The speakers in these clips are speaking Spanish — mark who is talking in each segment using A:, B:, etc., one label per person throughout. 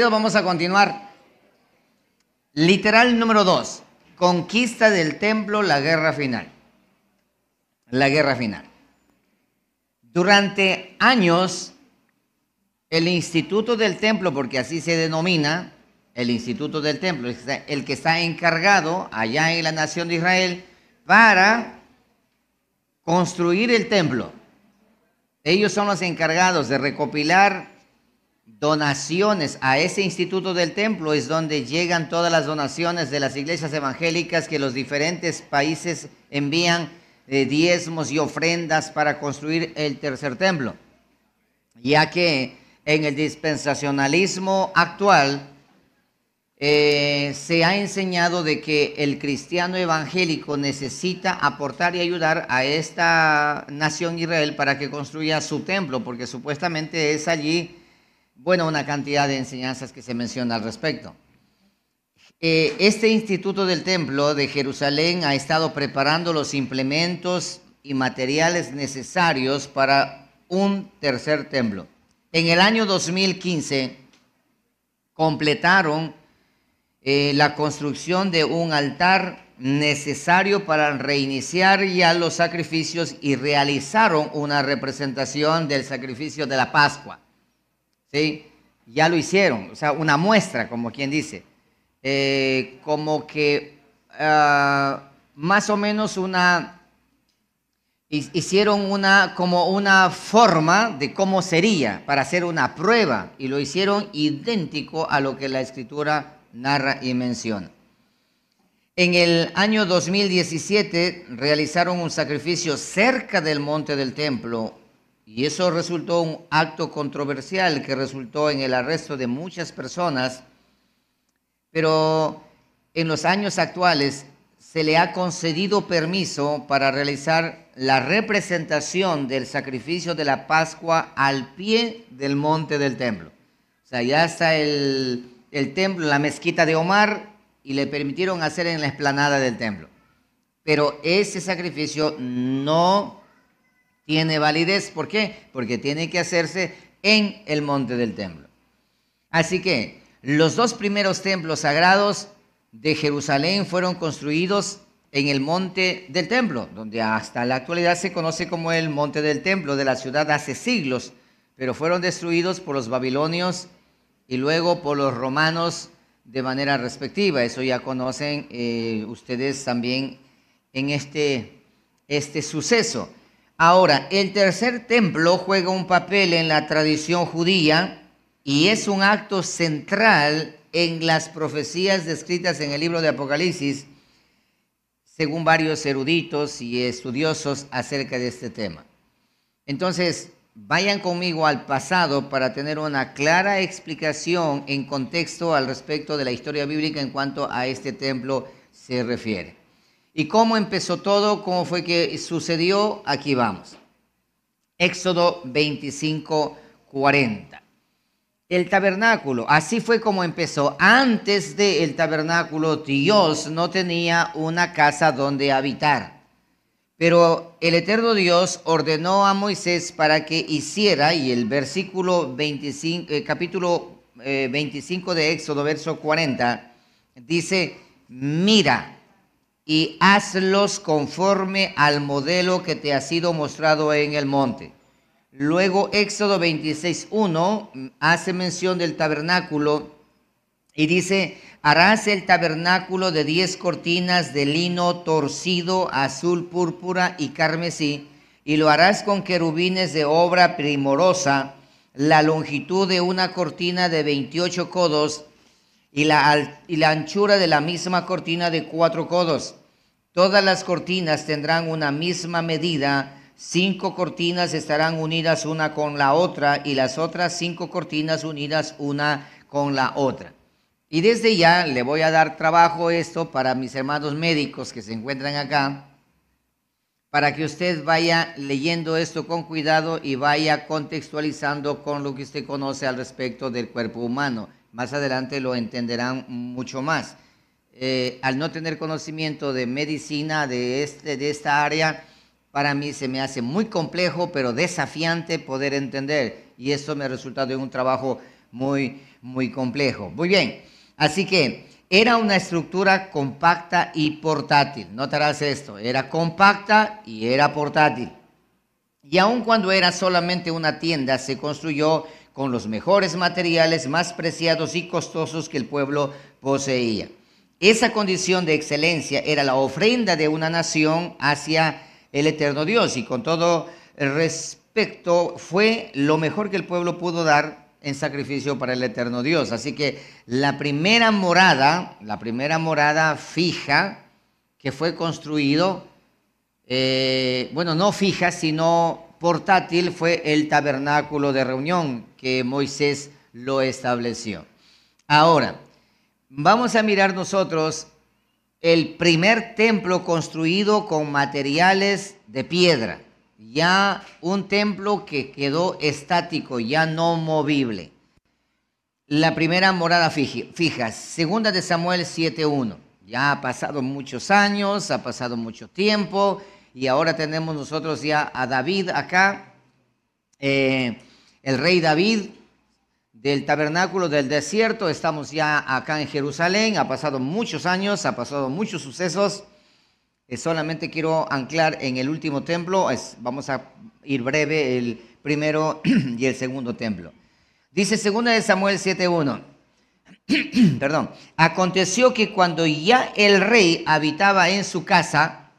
A: queridos, vamos a continuar. Literal número 2. Conquista del templo, la guerra final. La guerra final. Durante años, el Instituto del Templo, porque así se denomina, el Instituto del Templo, el que está encargado allá en la nación de Israel para construir el templo. Ellos son los encargados de recopilar donaciones a ese Instituto del Templo. Es donde llegan todas las donaciones de las iglesias evangélicas que los diferentes países envían diezmos y ofrendas para construir el tercer templo. Ya que en el dispensacionalismo actual se ha enseñado de que el cristiano evangélico necesita aportar y ayudar a esta nación Israel para que construya su templo, porque supuestamente es allí, bueno, una cantidad de enseñanzas que se menciona al respecto. Este Instituto del Templo de Jerusalén ha estado preparando los implementos y materiales necesarios para un tercer templo. En el año 2015 completaron la construcción de un altar necesario para reiniciar ya los sacrificios y realizaron una representación del sacrificio de la Pascua. ¿Sí? Ya lo hicieron, o sea, una muestra, como quien dice. Como que más o menos hicieron como una forma de cómo sería para hacer una prueba y lo hicieron idéntico a lo que la Escritura narra y menciona. En el año 2017 realizaron un sacrificio cerca del monte del templo y eso resultó un acto controversial que resultó en el arresto de muchas personas. Pero en los años actuales se le ha concedido permiso para realizar la representación del sacrificio de la Pascua al pie del monte del templo. O sea, ya está el templo, la mezquita de Omar, y le permitieron hacer en la explanada del templo. Pero ese sacrificio no tiene validez. ¿Por qué? Porque tiene que hacerse en el monte del templo. Así que los dos primeros templos sagrados de Jerusalén fueron construidos en el monte del templo, donde hasta la actualidad se conoce como el monte del templo de la ciudad hace siglos, pero fueron destruidos por los babilonios y luego por los romanos de manera respectiva. Eso ya conocen ustedes también en este suceso. Ahora, el tercer templo juega un papel en la tradición judía y es un acto central en las profecías descritas en el libro de Apocalipsis, según varios eruditos y estudiosos acerca de este tema. Entonces, vayan conmigo al pasado para tener una clara explicación en contexto al respecto de la historia bíblica en cuanto a este templo se refiere. ¿Y cómo empezó todo? ¿Cómo fue que sucedió? Aquí vamos. Éxodo 25:40. El tabernáculo, así fue como empezó. Antes del tabernáculo, Dios no tenía una casa donde habitar. Pero el eterno Dios ordenó a Moisés para que hiciera, y el versículo 25, capítulo 25 de Éxodo, verso 40, dice: mira y hazlos conforme al modelo que te ha sido mostrado en el monte. Luego Éxodo 26:1 hace mención del tabernáculo y dice: harás el tabernáculo de 10 cortinas de lino torcido, azul, púrpura y carmesí, y lo harás con querubines de obra primorosa, la longitud de una cortina de 28 codos y la anchura de la misma cortina de 4 codos. Todas las cortinas tendrán una misma medida. 5 cortinas estarán unidas una con la otra y las otras 5 cortinas unidas una con la otra. Y desde ya le voy a dar trabajo esto para mis hermanos médicos que se encuentran acá, para que usted vaya leyendo esto con cuidado y vaya contextualizando con lo que usted conoce al respecto del cuerpo humano. Más adelante lo entenderán mucho más. Al no tener conocimiento de medicina de esta área, para mí se me hace muy complejo, pero desafiante poder entender. Y esto me ha resultado en un trabajo muy complejo. Muy bien, así que era una estructura compacta y portátil. Notarás esto, era compacta y era portátil. Y aun cuando era solamente una tienda, se construyó con los mejores materiales más preciados y costosos que el pueblo poseía. Esa condición de excelencia era la ofrenda de una nación hacia el eterno Dios, y con todo respeto fue lo mejor que el pueblo pudo dar en sacrificio para el eterno Dios. Así que la primera morada fija que fue construido, bueno, no fija, sino portátil, fue el tabernáculo de reunión que Moisés lo estableció. Ahora, vamos a mirar nosotros el primer templo construido con materiales de piedra. Ya un templo que quedó estático, ya no movible. La primera morada fija, segunda de Samuel 7:1. Ya ha pasado muchos años, ha pasado mucho tiempo, y ahora tenemos nosotros ya a David acá, el rey David del tabernáculo del desierto. Estamos ya acá en Jerusalén, ha pasado muchos años, ha pasado muchos sucesos. Solamente quiero anclar en el último templo, vamos a ir breve, el primero y el segundo templo. Dice 2 de Samuel 7:1, perdón, aconteció que cuando ya el rey habitaba en su casa,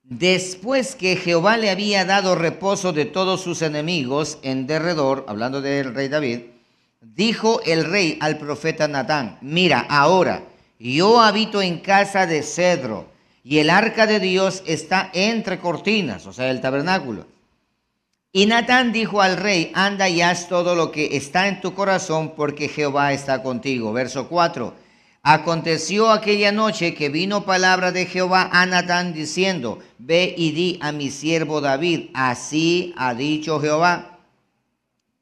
A: después que Jehová le había dado reposo de todos sus enemigos en derredor, hablando del rey David, dijo el rey al profeta Natán: mira, ahora yo habito en casa de cedro, y el arca de Dios está entre cortinas, o sea, el tabernáculo. Y Natán dijo al rey: anda y haz todo lo que está en tu corazón, porque Jehová está contigo. Verso 4. Aconteció aquella noche que vino palabra de Jehová a Natán diciendo: ve y di a mi siervo David, así ha dicho Jehová,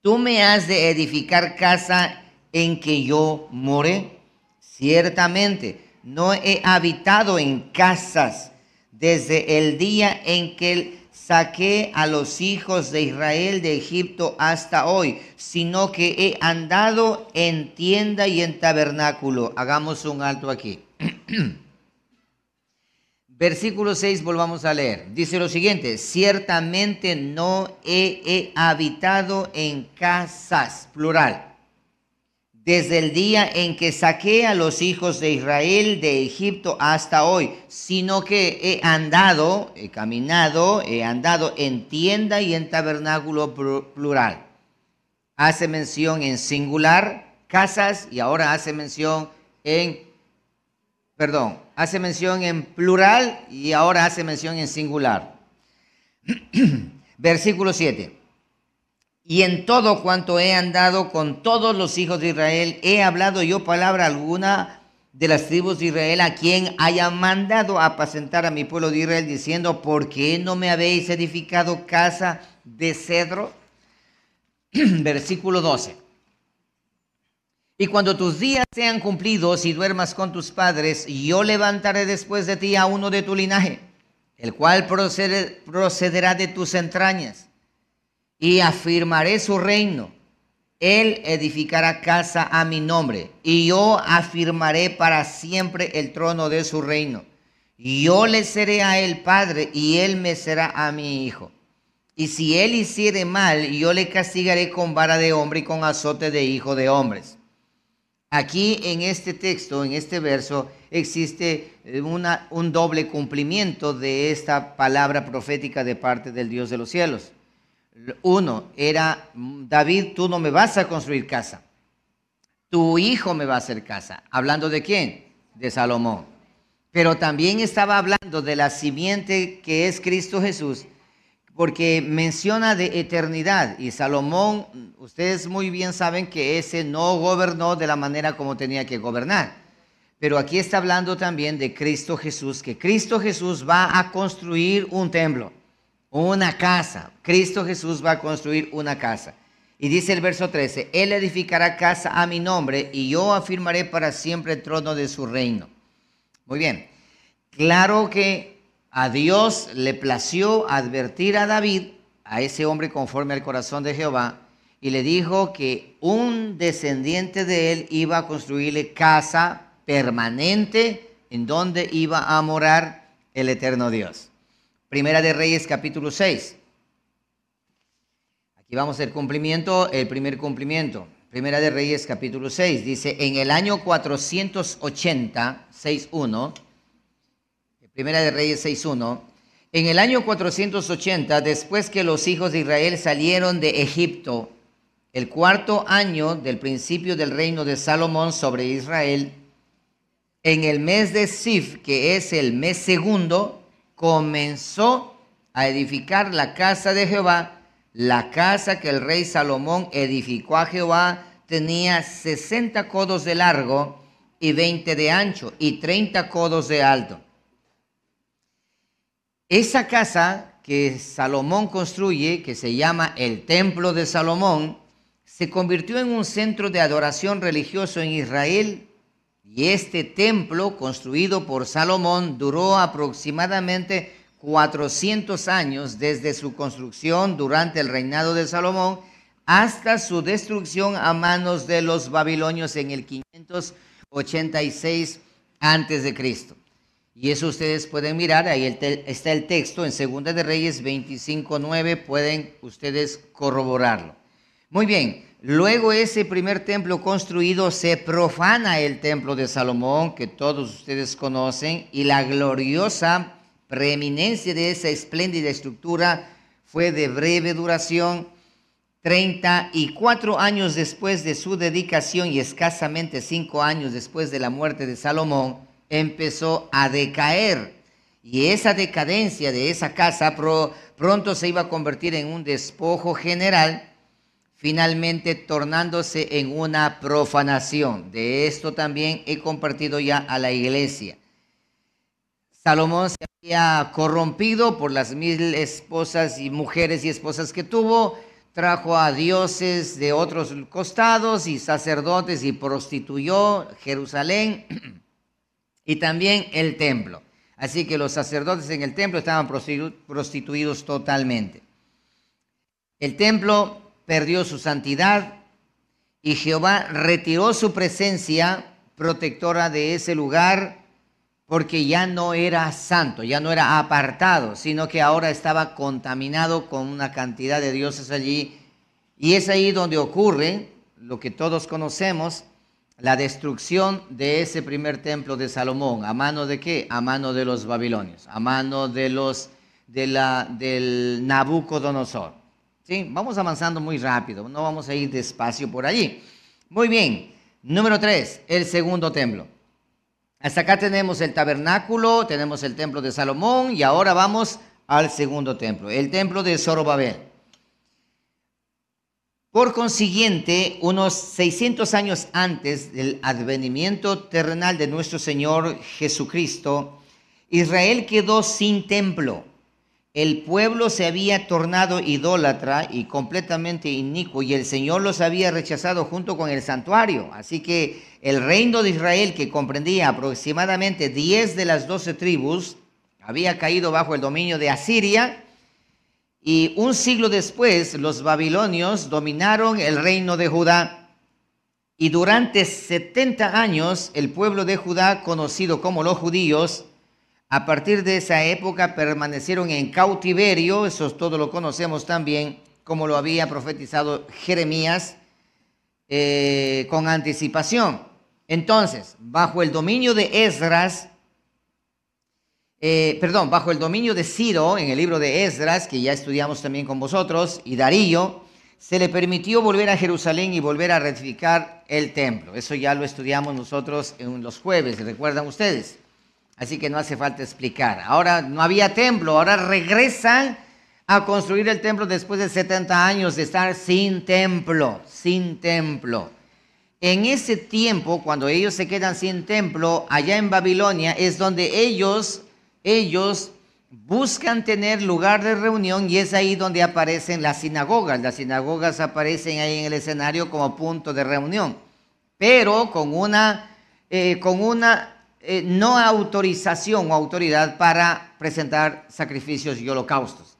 A: tú me has de edificar casa en que yo more. Ciertamente no he habitado en casas desde el día en que saqué a los hijos de Israel de Egipto hasta hoy, sino que he andado en tienda y en tabernáculo. Hagamos un alto aquí. Versículo 6, volvamos a leer. Dice lo siguiente: ciertamente no he habitado en casas, plural, desde el día en que saqué a los hijos de Israel de Egipto hasta hoy, sino que he andado, he caminado, he andado en tienda y en tabernáculo, plural. Hace mención en singular, casas, y ahora hace mención en, hace mención en plural y ahora hace mención en singular. Versículo 7. Y en todo cuanto he andado con todos los hijos de Israel, he hablado yo palabra alguna de las tribus de Israel a quien haya mandado a apacentar a mi pueblo de Israel, diciendo: ¿por qué no me habéis edificado casa de cedro? Versículo 12. Y cuando tus días sean cumplidos y duermas con tus padres, yo levantaré después de ti a uno de tu linaje, el cual procederá de tus entrañas, y afirmaré su reino. Él edificará casa a mi nombre, y yo afirmaré para siempre el trono de su reino. Y yo le seré a él padre, y él me será a mi hijo. Y si él hiciere mal, yo le castigaré con vara de hombre y con azote de hijo de hombres. Aquí en este texto, en este verso, existe un doble cumplimiento de esta palabra profética de parte del Dios de los cielos. Uno era: David, tú no me vas a construir casa, tu hijo me va a hacer casa. ¿Hablando de quién? De Salomón. Pero también estaba hablando de la simiente que es Cristo Jesús, porque menciona de eternidad, y Salomón, ustedes muy bien saben que ese no gobernó de la manera como tenía que gobernar. Pero aquí está hablando también de Cristo Jesús, que Cristo Jesús va a construir un templo, una casa. Cristo Jesús va a construir una casa. Y dice el verso 13: Él edificará casa a mi nombre, y yo afirmaré para siempre el trono de su reino. Muy bien. Claro que a Dios le plació advertir a David, a ese hombre conforme al corazón de Jehová, y le dijo que un descendiente de él iba a construirle casa permanente en donde iba a morar el eterno Dios. Primera de Reyes capítulo 6. Aquí vamos al cumplimiento, el primer cumplimiento. Primera de Reyes capítulo 6 dice, en el año 480, 6.1, Primera de Reyes 6.1, en el año 480, después que los hijos de Israel salieron de Egipto, el cuarto año del principio del reino de Salomón sobre Israel, en el mes de Sif, que es el mes segundo, comenzó a edificar la casa de Jehová. La casa que el rey Salomón edificó a Jehová tenía 60 codos de largo y 20 de ancho y 30 codos de alto. Esa casa que Salomón construye, que se llama el Templo de Salomón, se convirtió en un centro de adoración religioso en Israel. Y este templo, construido por Salomón, duró aproximadamente 400 años desde su construcción durante el reinado de Salomón hasta su destrucción a manos de los babilonios en el 586 a.C. Y eso ustedes pueden mirar, ahí está el texto en Segunda de Reyes 25:9, pueden ustedes corroborarlo. Muy bien, luego ese primer templo construido se profana el templo de Salomón, que todos ustedes conocen, y la gloriosa preeminencia de esa espléndida estructura fue de breve duración. 34 años después de su dedicación y escasamente 5 años después de la muerte de Salomón, empezó a decaer. Y esa decadencia de esa casa pronto se iba a convertir en un despojo general, finalmente tornándose en una profanación. De esto también he compartido ya a la iglesia. Salomón se había corrompido por las 1000 esposas y mujeres y esposas que tuvo, trajo a dioses de otros costados y sacerdotes y prostituyó Jerusalén y también el templo. Así que los sacerdotes en el templo estaban prostituidos totalmente. El templo perdió su santidad y Jehová retiró su presencia protectora de ese lugar, porque ya no era santo, ya no era apartado, sino que ahora estaba contaminado con una cantidad de dioses allí. Y es ahí donde ocurre lo que todos conocemos, la destrucción de ese primer templo de Salomón. ¿A mano de qué? A mano de los babilonios, a mano de del Nabucodonosor. ¿Sí? Vamos avanzando muy rápido, no vamos a ir despacio por allí. Muy bien, número 3, el segundo templo. Hasta acá tenemos el tabernáculo, tenemos el templo de Salomón y ahora vamos al segundo templo, el templo de Zorobabel. Por consiguiente, unos 600 años antes del advenimiento terrenal de nuestro Señor Jesucristo, Israel quedó sin templo. El pueblo se había tornado idólatra y completamente inicuo, y el Señor los había rechazado junto con el santuario. Así que el reino de Israel, que comprendía aproximadamente 10 de las 12 tribus, había caído bajo el dominio de Asiria. Y un siglo después, los babilonios dominaron el reino de Judá. Y durante 70 años, el pueblo de Judá, conocido como los judíos, a partir de esa época permanecieron en cautiverio. Eso todo lo conocemos también, como lo había profetizado Jeremías con anticipación. Entonces, bajo el dominio de Esdras, bajo el dominio de Ciro, en el libro de Esdras, que ya estudiamos también con vosotros, y Darío, se le permitió volver a Jerusalén y volver a reedificar el templo. Eso ya lo estudiamos nosotros en los jueves, ¿recuerdan ustedes? Así que no hace falta explicar. Ahora no había templo, ahora regresan a construir el templo después de 70 años de estar sin templo, sin templo. En ese tiempo, cuando ellos se quedan sin templo, allá en Babilonia, es donde ellos buscan tener lugar de reunión, y es ahí donde aparecen las sinagogas. Las sinagogas aparecen ahí en el escenario como punto de reunión, pero con una no autorización o autoridad para presentar sacrificios y holocaustos.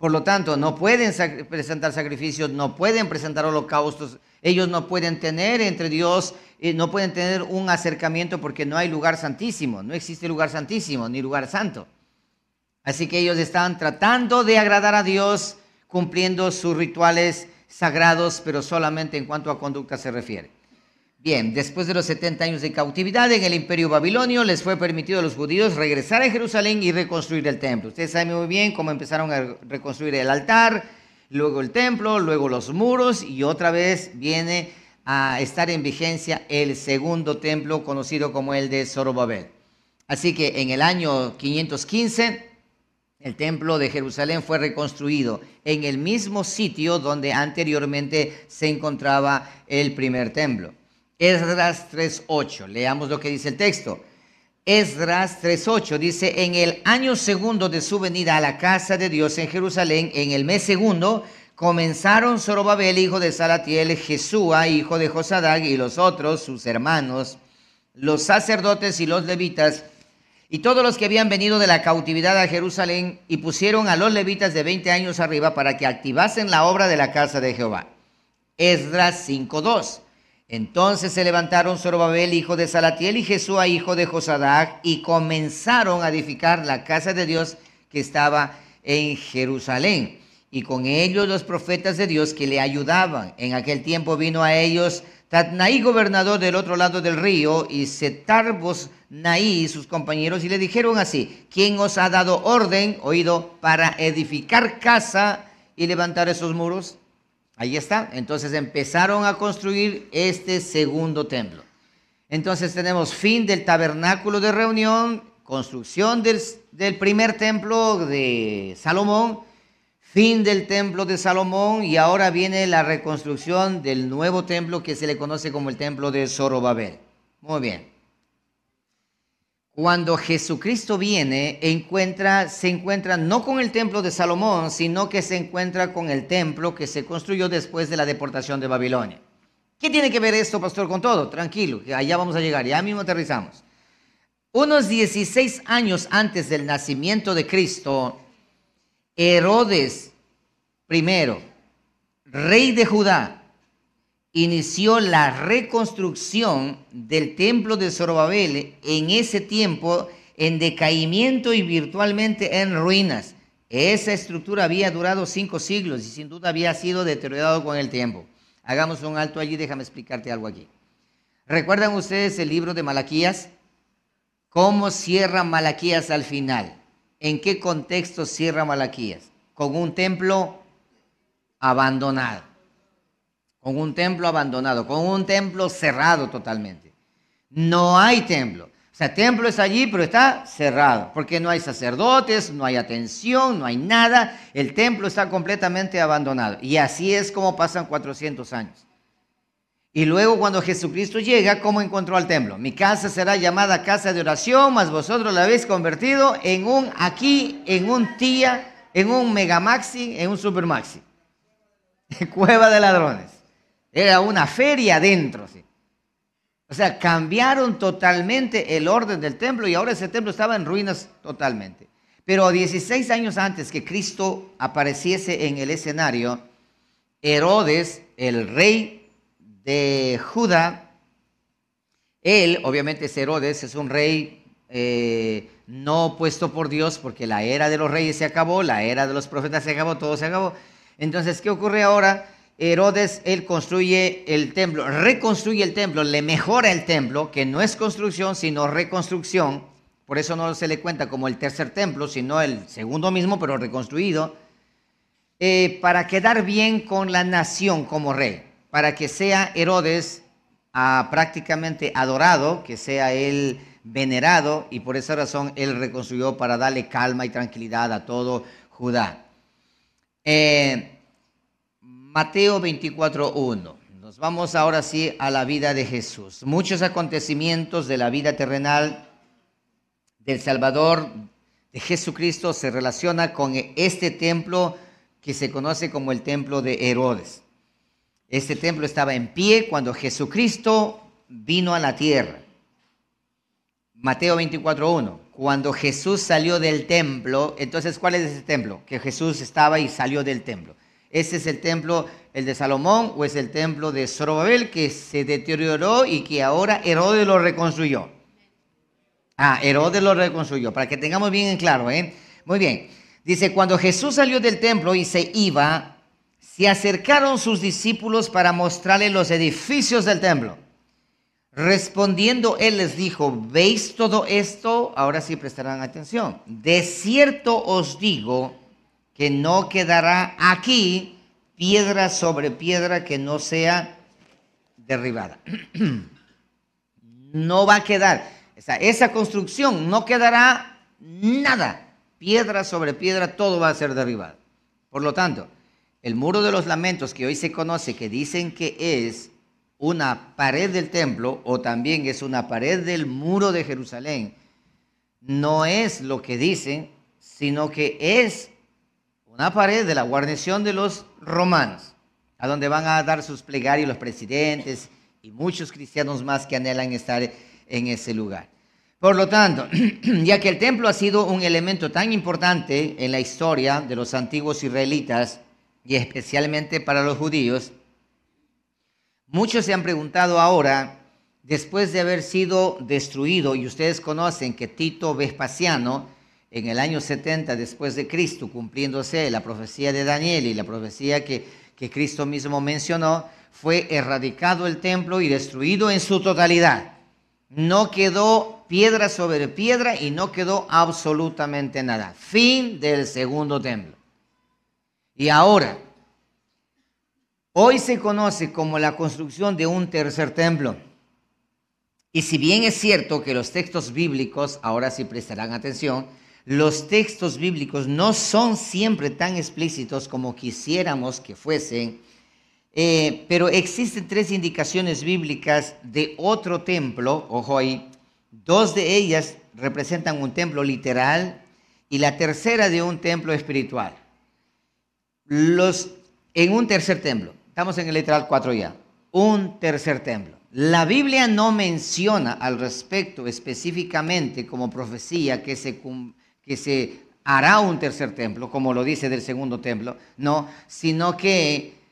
A: Por lo tanto, no pueden presentar sacrificios, no pueden presentar holocaustos, ellos no pueden tener entre Dios, no pueden tener un acercamiento porque no hay lugar santísimo, no existe lugar santísimo ni lugar santo. Así que ellos estaban tratando de agradar a Dios, cumpliendo sus rituales sagrados, pero solamente en cuanto a conducta se refiere. Bien, después de los 70 años de cautividad en el imperio babilonio, les fue permitido a los judíos regresar a Jerusalén y reconstruir el templo. Ustedes saben muy bien cómo empezaron a reconstruir el altar, luego el templo, luego los muros, y otra vez viene a estar en vigencia el segundo templo, conocido como el de Zorobabel. Así que en el año 515, el templo de Jerusalén fue reconstruido en el mismo sitio donde anteriormente se encontraba el primer templo. Esdras 3:8, leamos lo que dice el texto. Esdras 3:8 dice: en el año segundo de su venida a la casa de Dios en Jerusalén, en el mes segundo, comenzaron Zorobabel, hijo de Salatiel, Jesúa, hijo de Josadac, y los otros, sus hermanos, los sacerdotes y los levitas, y todos los que habían venido de la cautividad a Jerusalén, y pusieron a los levitas de 20 años arriba para que activasen la obra de la casa de Jehová. Esdras 5:2. Entonces se levantaron Zorobabel, hijo de Salatiel, y Jesúa, hijo de Josadac, y comenzaron a edificar la casa de Dios que estaba en Jerusalén. Y con ellos los profetas de Dios que le ayudaban. En aquel tiempo vino a ellos Tatnaí, gobernador del otro lado del río, y Setar-Boznaí y sus compañeros, y le dijeron así: ¿quién os ha dado orden, oído, para edificar casa y levantar esos muros? Ahí está. Entonces empezaron a construir este segundo templo. Entonces tenemos fin del tabernáculo de reunión, construcción del primer templo de Salomón, fin del templo de Salomón, y ahora viene la reconstrucción del nuevo templo que se le conoce como el templo de Zorobabel. Muy bien. Cuando Jesucristo viene, se encuentra no con el templo de Salomón, sino que se encuentra con el templo que se construyó después de la deportación de Babilonia. ¿Qué tiene que ver esto, pastor, con todo? Tranquilo, que allá vamos a llegar, ya mismo aterrizamos. Unos 16 años antes del nacimiento de Cristo, Herodes I, rey de Judá, inició la reconstrucción del templo de Zorobabel, en ese tiempo en decaimiento y virtualmente en ruinas. Esa estructura había durado 5 siglos y sin duda había sido deteriorado con el tiempo. Hagamos un alto allí, déjame explicarte algo aquí. ¿Recuerdan ustedes el libro de Malaquías? ¿Cómo cierra Malaquías al final? ¿En qué contexto cierra Malaquías? Con un templo abandonado. Con un templo abandonado, con un templo cerrado totalmente. No hay templo. O sea, templo es allí, pero está cerrado, porque no hay sacerdotes, no hay atención, no hay nada. El templo está completamente abandonado. Y así es como pasan 400 años. Y luego cuando Jesucristo llega, ¿cómo encontró al templo? Mi casa será llamada casa de oración, mas vosotros la habéis convertido en un aquí, en un tía, en un megamaxi, en un supermaxi. Cueva de ladrones. Era una feria adentro, ¿sí? O sea, cambiaron totalmente el orden del templo y ahora ese templo estaba en ruinas totalmente. Pero 16 años antes que Cristo apareciese en el escenario, Herodes, el rey de Judá, él, obviamente Herodes, es un rey no puesto por Dios, porque la era de los reyes se acabó, la era de los profetas se acabó, todo se acabó. Entonces, ¿qué ocurre ahora? Herodes, él construye el templo, reconstruye el templo, le mejora el templo, que no es construcción, sino reconstrucción. Por eso no se le cuenta como el tercer templo, sino el segundo mismo, pero reconstruido, para quedar bien con la nación como rey, para que sea Herodes prácticamente adorado, que sea él venerado, y por esa razón él reconstruyó para darle calma y tranquilidad a todo Judá. Mateo 24:1. Nos vamos ahora sí a la vida de Jesús. Muchos acontecimientos de la vida terrenal del Salvador, de Jesucristo, se relaciona con este templo que se conoce como el templo de Herodes. Este templo estaba en pie cuando Jesucristo vino a la tierra. Mateo 24:1. cuando Jesús salió del templo, entonces, ¿cuál es ese templo? Que Jesús estaba y salió del templo. ¿Ese es el templo, el de Salomón, o es el templo de Zorobabel, que se deterioró y que ahora Herodes lo reconstruyó? Herodes lo reconstruyó, para que tengamos bien en claro, ¿eh? Muy bien. Dice, cuando Jesús salió del templo y se iba, se acercaron sus discípulos para mostrarle los edificios del templo. Respondiendo, él les dijo, ¿veis todo esto? Ahora sí prestarán atención. De cierto os digo que no quedará aquí piedra sobre piedra que no sea derribada. No va a quedar. Esa construcción no quedará nada. Piedra sobre piedra, todo va a ser derribado. Por lo tanto, el muro de los lamentos que hoy se conoce, que dicen que es una pared del templo o también es una pared del muro de Jerusalén, no es lo que dicen, sino que es una pared de la guarnición de los romanos, a donde van a dar sus plegarios los presidentes y muchos cristianos más que anhelan estar en ese lugar. Por lo tanto, ya que el templo ha sido un elemento tan importante en la historia de los antiguos israelitas y especialmente para los judíos, muchos se han preguntado ahora, después de haber sido destruido, y ustedes conocen que Tito Vespasiano, en el año 70 después de Cristo, cumpliéndose la profecía de Daniel y la profecía que Cristo mismo mencionó, fue erradicado el templo y destruido en su totalidad. No quedó piedra sobre piedra y no quedó absolutamente nada. Fin del segundo templo. Y ahora, hoy se conoce como la construcción de un tercer templo. Y si bien es cierto que los textos bíblicos, ahora sí prestarán atención, los textos bíblicos no son siempre tan explícitos como quisiéramos que fuesen, pero existen 3 indicaciones bíblicas de otro templo, ojo ahí, 2 de ellas representan un templo literal y la tercera de un templo espiritual. En un tercer templo, estamos en el literal 4 ya, un tercer templo. La Biblia no menciona al respecto específicamente como profecía que se hará un tercer templo, como lo dice del segundo templo, no, sino que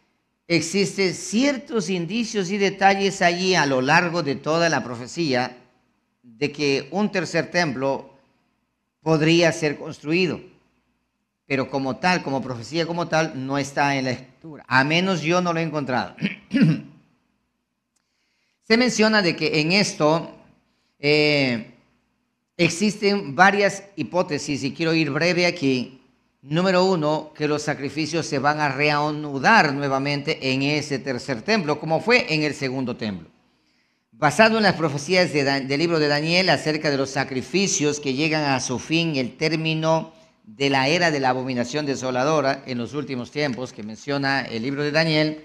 A: existen ciertos indicios y detalles allí a lo largo de toda la profecía de que un tercer templo podría ser construido, pero como tal, como profecía como tal, no está en la Escritura, a menos yo no lo he encontrado. Se menciona de que en esto existen varias hipótesis y quiero ir breve aquí. Número 1, que los sacrificios se van a reanudar nuevamente en ese tercer templo, como fue en el segundo templo. Basado en las profecías del libro de Daniel acerca de los sacrificios que llegan a su fin, el término de la era de la abominación desoladora en los últimos tiempos, que menciona el libro de Daniel.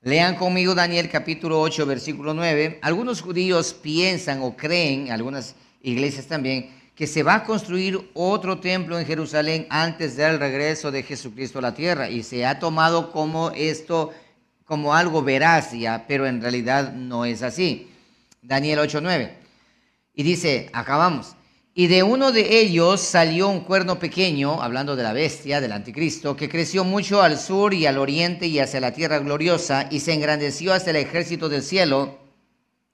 A: Lean conmigo Daniel capítulo 8, versículo 9. Algunos judíos piensan o creen, algunas iglesias también, que se va a construir otro templo en Jerusalén antes del regreso de Jesucristo a la tierra, y se ha tomado como esto, como algo veraz ya, pero en realidad no es así. Daniel 8:9. Y dice, acabamos. Y de uno de ellos salió un cuerno pequeño, hablando de la bestia, del anticristo, que creció mucho al sur y al oriente y hacia la tierra gloriosa, y se engrandeció hasta el ejército del cielo,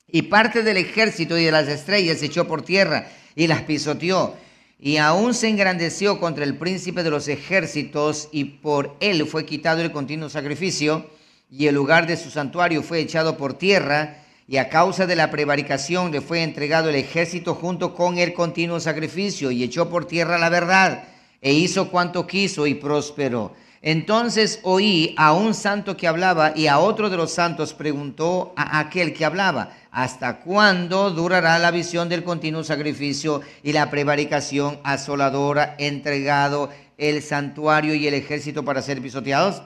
A: y parte del ejército y de las estrellas se echó por tierra y las pisoteó, y aún se engrandeció contra el príncipe de los ejércitos, y por él fue quitado el continuo sacrificio, y el lugar de su santuario fue echado por tierra, y a causa de la prevaricación le fue entregado el ejército junto con el continuo sacrificio, y echó por tierra la verdad, e hizo cuanto quiso y prosperó. Entonces oí a un santo que hablaba, y a otro de los santos preguntó a aquel que hablaba, ¿hasta cuándo durará la visión del continuo sacrificio y la prevaricación asoladora, entregado el santuario y el ejército para ser pisoteados?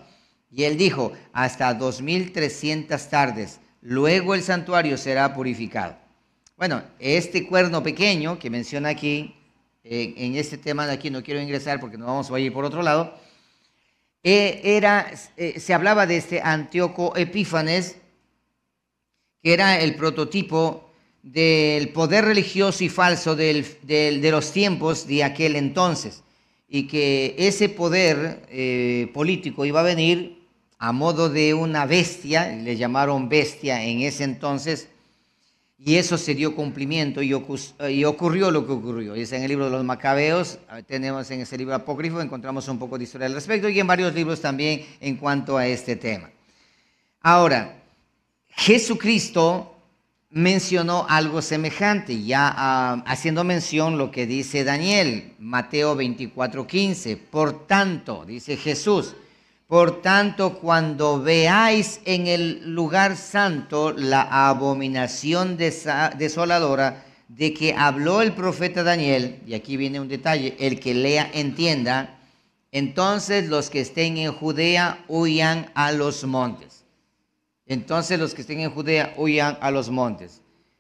A: Y él dijo, hasta 2300 tardes, luego el santuario será purificado. Bueno, este cuerno pequeño que menciona aquí, en este tema de aquí no quiero ingresar porque nos vamos a ir por otro lado, se hablaba de este Antíoco Epífanes, que era el prototipo del poder religioso y falso de los tiempos de aquel entonces, y que ese poder político iba a venir a modo de una bestia, le llamaron bestia en ese entonces, y eso se dio cumplimiento y ocurrió lo que ocurrió. Y es en el libro de los Macabeos, tenemos en ese libro apócrifo, encontramos un poco de historia al respecto, y en varios libros también en cuanto a este tema. Ahora, Jesucristo mencionó algo semejante, ya haciendo mención lo que dice Daniel, Mateo 24:15. Por tanto, dice Jesús, por tanto, cuando veáis en el lugar santo la abominación desoladora de que habló el profeta Daniel, y aquí viene un detalle, el que lea entienda, entonces los que estén en Judea huyan a los montes. Entonces los que estén en Judea huyan a los montes.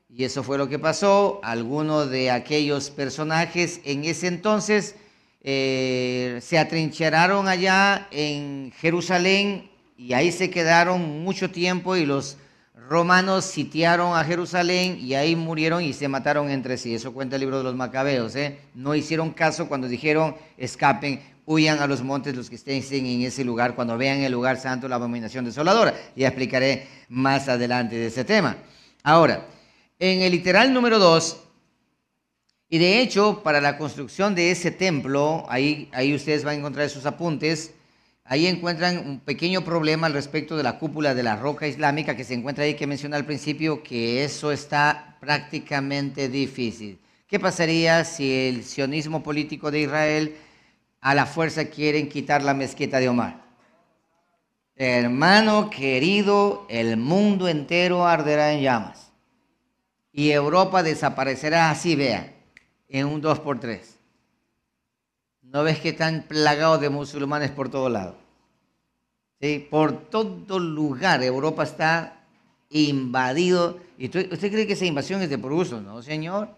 A: Y eso fue lo que pasó. Algunos de aquellos personajes en ese entonces se atrincheraron allá en Jerusalén y ahí se quedaron mucho tiempo, y los romanos sitiaron a Jerusalén y ahí murieron y se mataron entre sí. Eso cuenta el libro de los Macabeos. No hicieron caso cuando dijeron escapen, huyan a los montes los que estén en ese lugar cuando vean el lugar santo, la abominación desoladora. Ya explicaré más adelante de ese tema. Ahora, en el literal número 2, y de hecho, para la construcción de ese templo, ahí ustedes van a encontrar sus apuntes, ahí encuentran un pequeño problema al respecto de la cúpula de la roca islámica que se encuentra ahí, que mencioné al principio, que eso está prácticamente difícil. ¿Qué pasaría si el sionismo político de Israel a la fuerza quieren quitar la mezquita de Omar? Hermano querido, el mundo entero arderá en llamas. Y Europa desaparecerá así, vea, en un 2x3. ¿No ves que están plagados de musulmanes por todo lado? ¿Sí? Por todo lugar Europa está invadido. ¿Y usted cree que esa invasión es de por gusto? No, señor.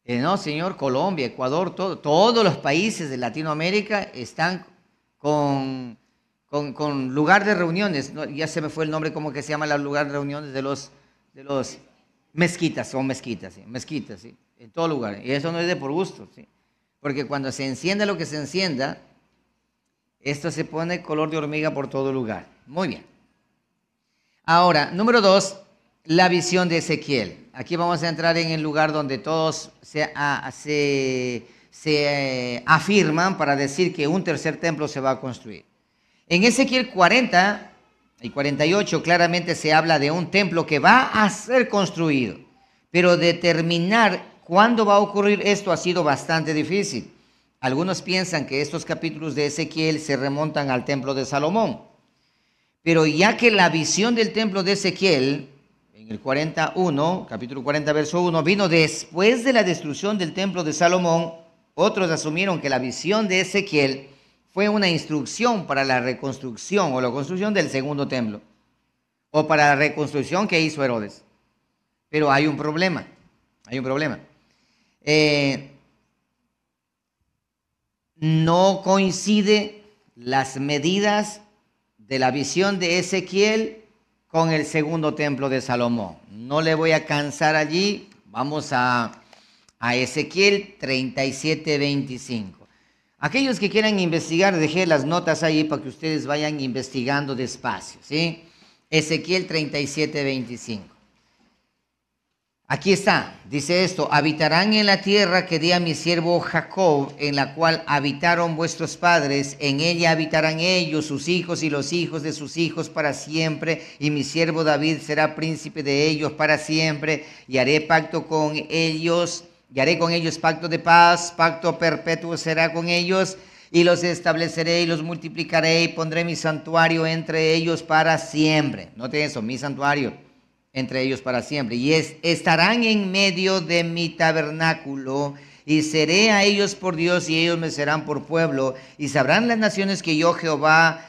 A: No, señor. Colombia, Ecuador, todos los países de Latinoamérica están con lugar de reuniones. No, ya se me fue el nombre, ¿cómo que se llama el lugar de reuniones de los mezquitas? Son mezquitas, sí, mezquitas, sí, en todo lugar. Y eso no es de por gusto, sí. Porque cuando se encienda lo que se encienda, esto se pone color de hormiga por todo lugar. Muy bien. Ahora, número 2, la visión de Ezequiel. Aquí vamos a entrar en el lugar donde todos se afirman para decir que un tercer templo se va a construir. En Ezequiel 40 y 48 claramente se habla de un templo que va a ser construido, pero determinar cuándo va a ocurrir esto ha sido bastante difícil. Algunos piensan que estos capítulos de Ezequiel se remontan al templo de Salomón, pero ya que la visión del templo de Ezequiel, en el 41, capítulo 40, verso 1, vino después de la destrucción del templo de Salomón, otros asumieron que la visión de Ezequiel fue una instrucción para la reconstrucción o la construcción del segundo templo, o para la reconstrucción que hizo Herodes. Pero hay un problema, no coincide las medidas de la visión de Ezequiel con el segundo templo de Salomón. No le voy a cansar allí, vamos a Ezequiel 37:25. Aquellos que quieran investigar, dejé las notas ahí para que ustedes vayan investigando despacio, ¿sí? Ezequiel 37:25. Aquí está, dice esto: habitarán en la tierra que di a mi siervo Jacob, en la cual habitaron vuestros padres, en ella habitarán ellos, sus hijos y los hijos de sus hijos para siempre, y mi siervo David será príncipe de ellos para siempre, y haré pacto con ellos, y haré con ellos pacto de paz, pacto perpetuo será con ellos, y los estableceré y los multiplicaré, y pondré mi santuario entre ellos para siempre. Noten eso, mi santuario entre ellos para siempre. Y estarán en medio de mi tabernáculo, y seré a ellos por Dios, y ellos me serán por pueblo, y sabrán las naciones que yo Jehová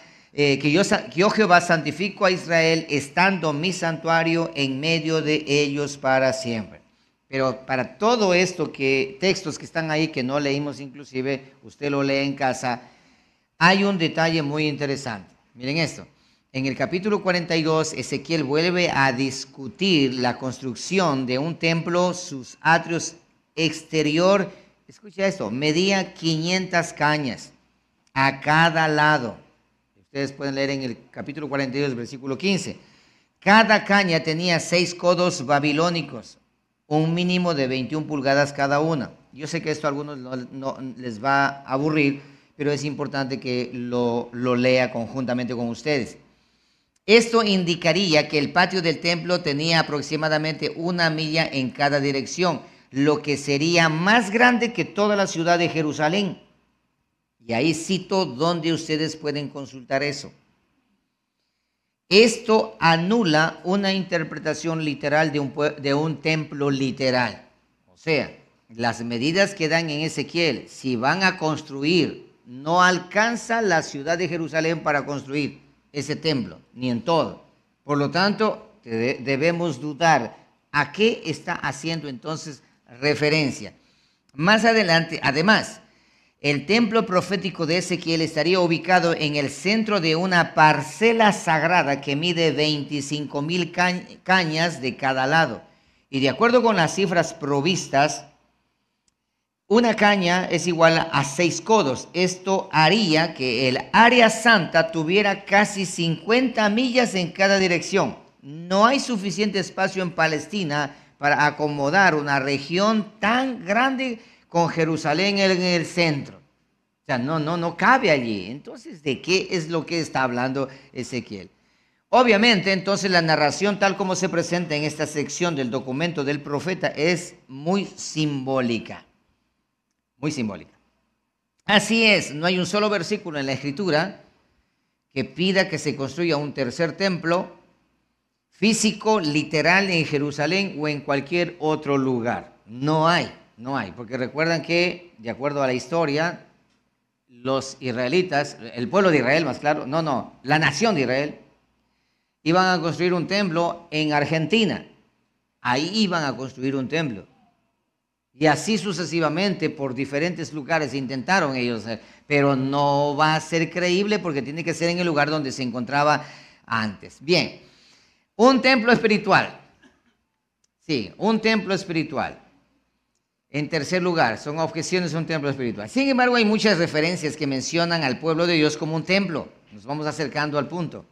A: santifico a Israel, estando mi santuario en medio de ellos para siempre. Pero para todo esto, textos que están ahí que no leímos inclusive, usted lo lee en casa, hay un detalle muy interesante. Miren esto. En el capítulo 42, Ezequiel vuelve a discutir la construcción de un templo, sus atrios exterior. Escucha esto, medía 500 cañas a cada lado. Ustedes pueden leer en el capítulo 42, versículo 15. Cada caña tenía 6 codos babilónicos, un mínimo de 21 pulgadas cada una. Yo sé que esto a algunos no les va a aburrir, pero es importante que lo lea conjuntamente con ustedes. Esto indicaría que el patio del templo tenía aproximadamente 1 milla en cada dirección, lo que sería más grande que toda la ciudad de Jerusalén. Y ahí cito donde ustedes pueden consultar eso. Esto anula una interpretación literal de un templo literal. O sea, las medidas que dan en Ezequiel, si van a construir, no alcanza la ciudad de Jerusalén para construir ese templo, ni en todo. Por lo tanto, debemos dudar a qué está haciendo entonces referencia. Más adelante, además, el templo profético de Ezequiel estaría ubicado en el centro de una parcela sagrada que mide 25,000 cañas de cada lado. Y de acuerdo con las cifras provistas, una caña es igual a 6 codos. Esto haría que el área santa tuviera casi 50 millas en cada dirección. No hay suficiente espacio en Palestina para acomodar una región tan grande con Jerusalén en el centro. O sea, no cabe allí. Entonces, ¿de qué es lo que está hablando Ezequiel? Obviamente, entonces, la narración tal como se presenta en esta sección del documento del profeta es muy simbólica. Muy simbólica. Así es, no hay un solo versículo en la Escritura que pida que se construya un tercer templo físico, literal, en Jerusalén o en cualquier otro lugar. No hay, porque recuerdan que, de acuerdo a la historia, los israelitas, el pueblo de Israel más claro, la nación de Israel, iban a construir un templo en Argentina. Ahí iban a construir un templo. Y así sucesivamente por diferentes lugares intentaron ellos, pero no va a ser creíble porque tiene que ser en el lugar donde se encontraba antes. Bien, un templo espiritual. Sí, un templo espiritual. En tercer lugar, son objeciones a un templo espiritual. Sin embargo, hay muchas referencias que mencionan al pueblo de Dios como un templo. Nos vamos acercando al punto.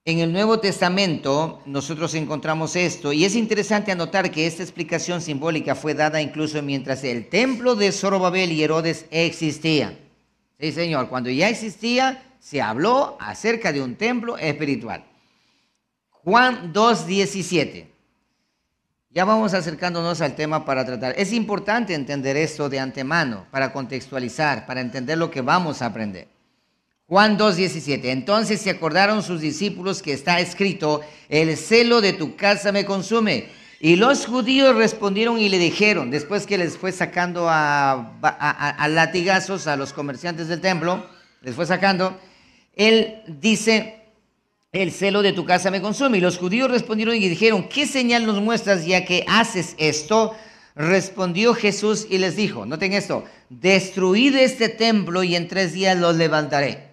A: En el Nuevo Testamento nosotros encontramos esto y es interesante anotar que esta explicación simbólica fue dada incluso mientras el templo de Zorobabel y Herodes existía. Sí, señor, cuando ya existía se habló acerca de un templo espiritual. Juan 2:17. Ya vamos acercándonos al tema para tratar. Es importante entender esto de antemano para contextualizar, para entender lo que vamos a aprender. Juan 2:17. Entonces se acordaron sus discípulos que está escrito, el celo de tu casa me consume. Y los judíos respondieron y le dijeron, después que les fue sacando a latigazos a los comerciantes del templo, les fue sacando, él dice, el celo de tu casa me consume. Y los judíos respondieron y dijeron, ¿qué señal nos muestras ya que haces esto? Respondió Jesús y les dijo, noten esto, destruid este templo y en 3 días lo levantaré.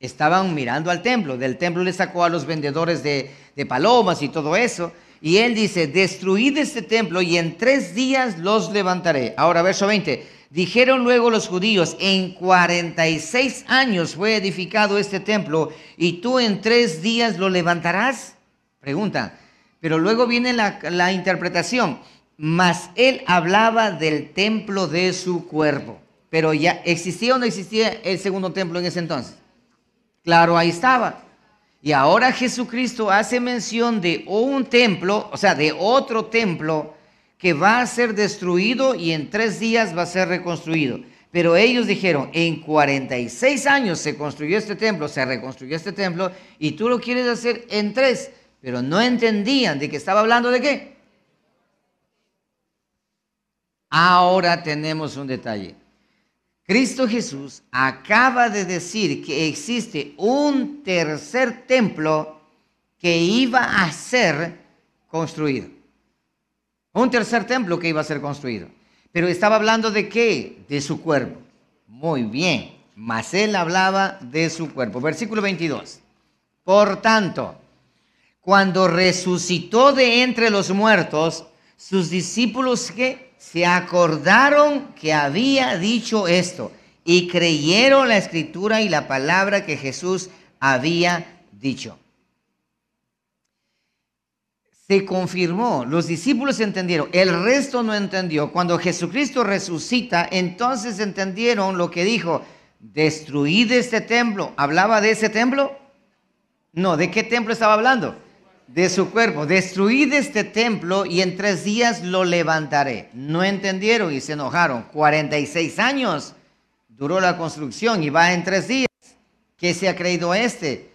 A: Estaban mirando al templo, del templo le sacó a los vendedores de palomas y todo eso, y él dice, destruid este templo y en 3 días los levantaré. Ahora, verso 20, dijeron luego los judíos, en 46 años fue edificado este templo, y tú en 3 días lo levantarás. Pregunta, pero luego viene la interpretación, mas él hablaba del templo de su cuerpo. Pero ya, ¿existía o no existía el segundo templo en ese entonces? Claro, ahí estaba. Y ahora Jesucristo hace mención de un templo, o sea, de otro templo que va a ser destruido y en 3 días va a ser reconstruido. Pero ellos dijeron, en 46 años se construyó este templo, se reconstruyó este templo y tú lo quieres hacer en 3. Pero no entendían de que estaba hablando de qué. Ahora tenemos un detalle. Cristo Jesús acaba de decir que existe un tercer templo que iba a ser construido. Un tercer templo que iba a ser construido. Pero estaba hablando de qué? De su cuerpo. Muy bien. Mas él hablaba de su cuerpo. Versículo 22. Por tanto, cuando resucitó de entre los muertos, sus discípulos que se acordaron que había dicho esto y creyeron la escritura y la palabra que Jesús había dicho. Se confirmó, los discípulos entendieron, el resto no entendió. Cuando Jesucristo resucita, entonces entendieron lo que dijo: destruid este templo. ¿Hablaba de ese templo? No, ¿de qué templo estaba hablando? De su cuerpo. Destruid este templo y en 3 días lo levantaré. No entendieron y se enojaron. 46 años duró la construcción y va en 3 días. ¿Qué se ha creído este?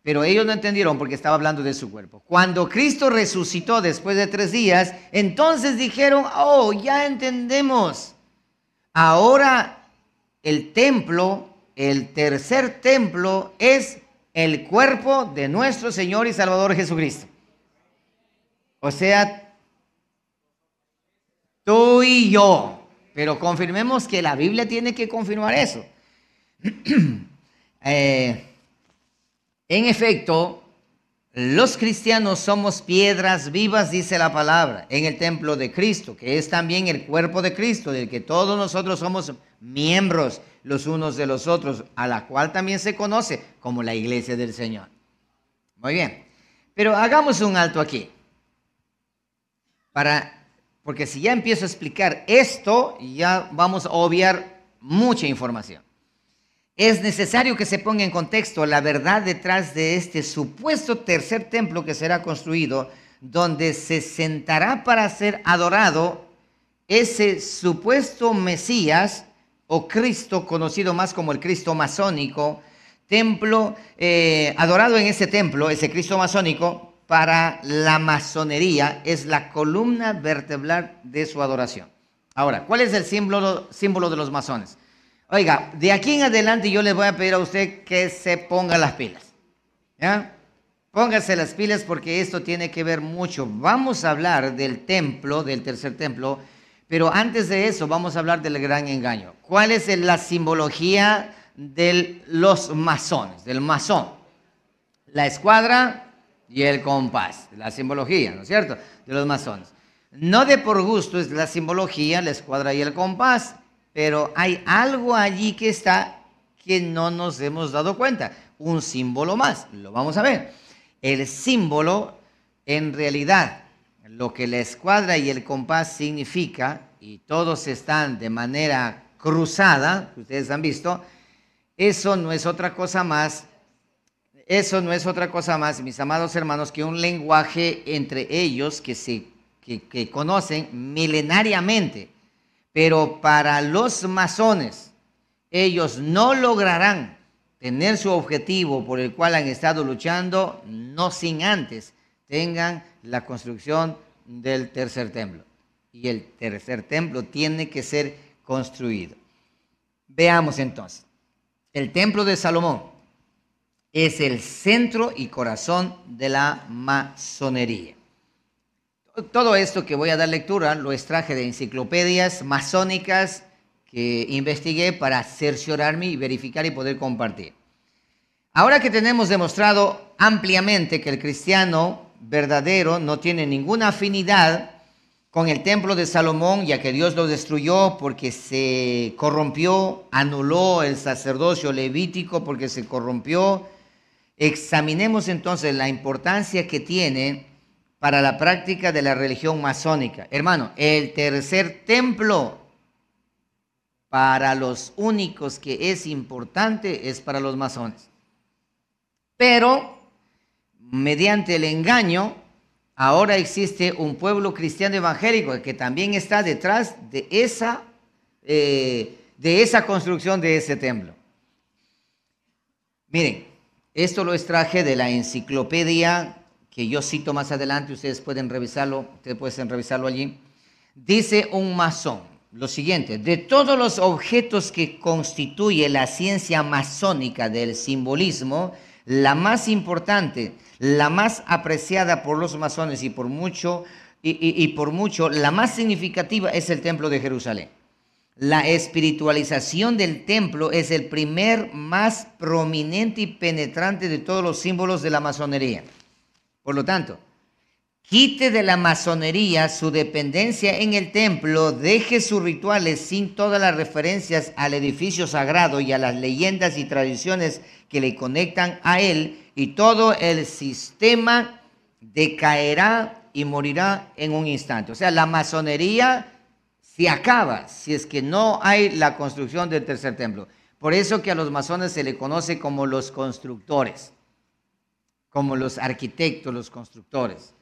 A: Pero ellos no entendieron porque estaba hablando de su cuerpo. Cuando Cristo resucitó después de 3 días, entonces dijeron: oh, ya entendemos. Ahora el templo, el tercer templo, es el cuerpo de nuestro Señor y Salvador Jesucristo. O sea, tú y yo. Pero confirmemos que la Biblia tiene que confirmar eso. En efecto, los cristianos somos piedras vivas, dice la palabra, en el templo de Cristo, que es también el cuerpo de Cristo, del que todos nosotros somos miembros los unos de los otros, a la cual también se conoce como la iglesia del Señor. Muy bien, pero hagamos un alto aquí, porque si ya empiezo a explicar esto, ya vamos a obviar mucha información. Es necesario que se ponga en contexto la verdad detrás de este supuesto tercer templo que será construido, donde se sentará para ser adorado ese supuesto Mesías o Cristo, conocido más como el Cristo masónico, templo, adorado en ese templo, ese Cristo masónico, para la masonería, es la columna vertebral de su adoración. Ahora, ¿cuál es el símbolo de los masones? Oiga, de aquí en adelante yo le voy a pedir a usted que se ponga las pilas. ¿Ya? Póngase las pilas porque esto tiene que ver mucho. Vamos a hablar del templo, del tercer templo, pero antes de eso vamos a hablar del gran engaño. ¿Cuál es la simbología de los masones, del masón? La escuadra y el compás, la simbología, ¿no es cierto?, de los masones. No de por gusto es la simbología, la escuadra y el compás, pero hay algo allí que está que no nos hemos dado cuenta. Un símbolo más, lo vamos a ver. El símbolo, en realidad, lo que la escuadra y el compás significa, y todos están de manera cruzada, que ustedes han visto, eso no es otra cosa más, mis amados hermanos, que un lenguaje entre ellos que conocen milenariamente. Pero para los masones, ellos no lograrán tener su objetivo por el cual han estado luchando, no sin antes tengan la construcción del tercer templo. Y el tercer templo tiene que ser construido. Veamos entonces. El templo de Salomón es el centro y corazón de la masonería. Todo esto que voy a dar lectura lo extraje de enciclopedias masónicas que investigué para cerciorarme y verificar y poder compartir. Ahora que tenemos demostrado ampliamente que el cristiano verdadero no tiene ninguna afinidad con el templo de Salomón, ya que Dios lo destruyó porque se corrompió, anuló el sacerdocio levítico porque se corrompió, examinemos entonces la importancia que tiene para la práctica de la religión masónica. Hermano, el tercer templo, para los únicos que es importante, es para los masones. Pero, mediante el engaño, ahora existe un pueblo cristiano evangélico que también está detrás de esa construcción de ese templo. Miren, esto lo extraje de la enciclopedia que yo cito más adelante, ustedes pueden revisarlo allí. Dice un masón lo siguiente: de todos los objetos que constituye la ciencia masónica del simbolismo, la más importante, la más apreciada por los masones y por mucho, la más significativa es el templo de Jerusalén. La espiritualización del templo es el primer, más prominente y penetrante de todos los símbolos de la masonería. Por lo tanto, quite de la masonería su dependencia en el templo, deje sus rituales sin todas las referencias al edificio sagrado y a las leyendas y tradiciones que le conectan a él, y todo el sistema decaerá y morirá en un instante. O sea, la masonería se acaba si es que no hay la construcción del tercer templo. Por eso que a los masones se le conoce como los constructores, como los arquitectos, los constructores,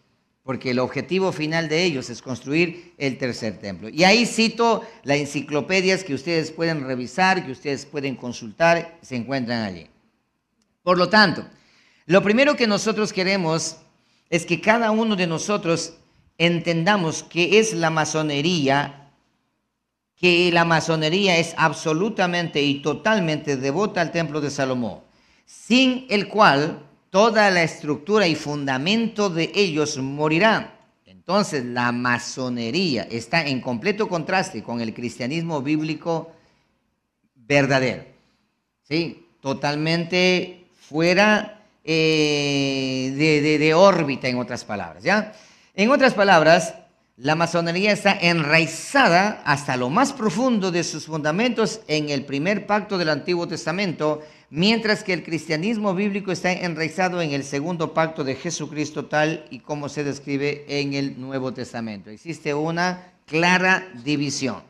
A: porque el objetivo final de ellos es construir el tercer templo. Y ahí cito las enciclopedias que ustedes pueden revisar, que ustedes pueden consultar, se encuentran allí. Por lo tanto, lo primero que nosotros queremos es que cada uno de nosotros entendamos qué es la masonería, que la masonería es absolutamente y totalmente devota al templo de Salomón, sin el cual toda la estructura y fundamento de ellos morirá. Entonces, la masonería está en completo contraste con el cristianismo bíblico verdadero, ¿sí? Totalmente fuera de órbita, en otras palabras, ¿ya? En otras palabras, la masonería está enraizada hasta lo más profundo de sus fundamentos en el primer pacto del Antiguo Testamento, mientras que el cristianismo bíblico está enraizado en el segundo pacto de Jesucristo, tal y como se describe en el Nuevo Testamento. Existe una clara división.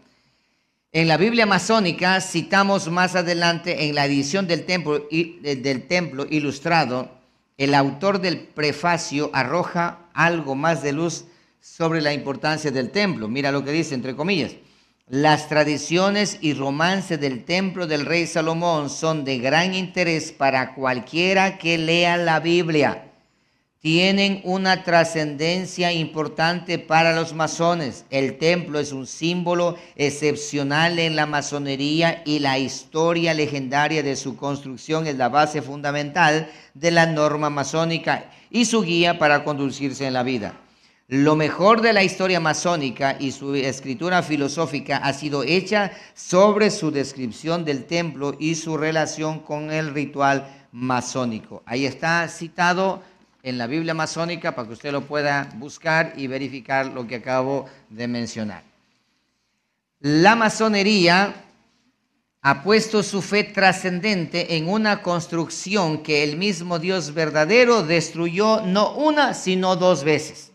A: En la Biblia masónica citamos más adelante en la edición del templo ilustrado, el autor del prefacio arroja algo más de luz sobre la importancia del templo. Mira lo que dice, entre comillas: las tradiciones y romances del templo del rey Salomón son de gran interés para cualquiera que lea la Biblia. Tienen una trascendencia importante para los masones. El templo es un símbolo excepcional en la masonería y la historia legendaria de su construcción es la base fundamental de la norma masónica y su guía para conducirse en la vida. Lo mejor de la historia masónica y su escritura filosófica ha sido hecha sobre su descripción del templo y su relación con el ritual masónico. Ahí está citado en la Biblia masónica para que usted lo pueda buscar y verificar lo que acabo de mencionar. La masonería ha puesto su fe trascendente en una construcción que el mismo Dios verdadero destruyó no una, sino dos veces.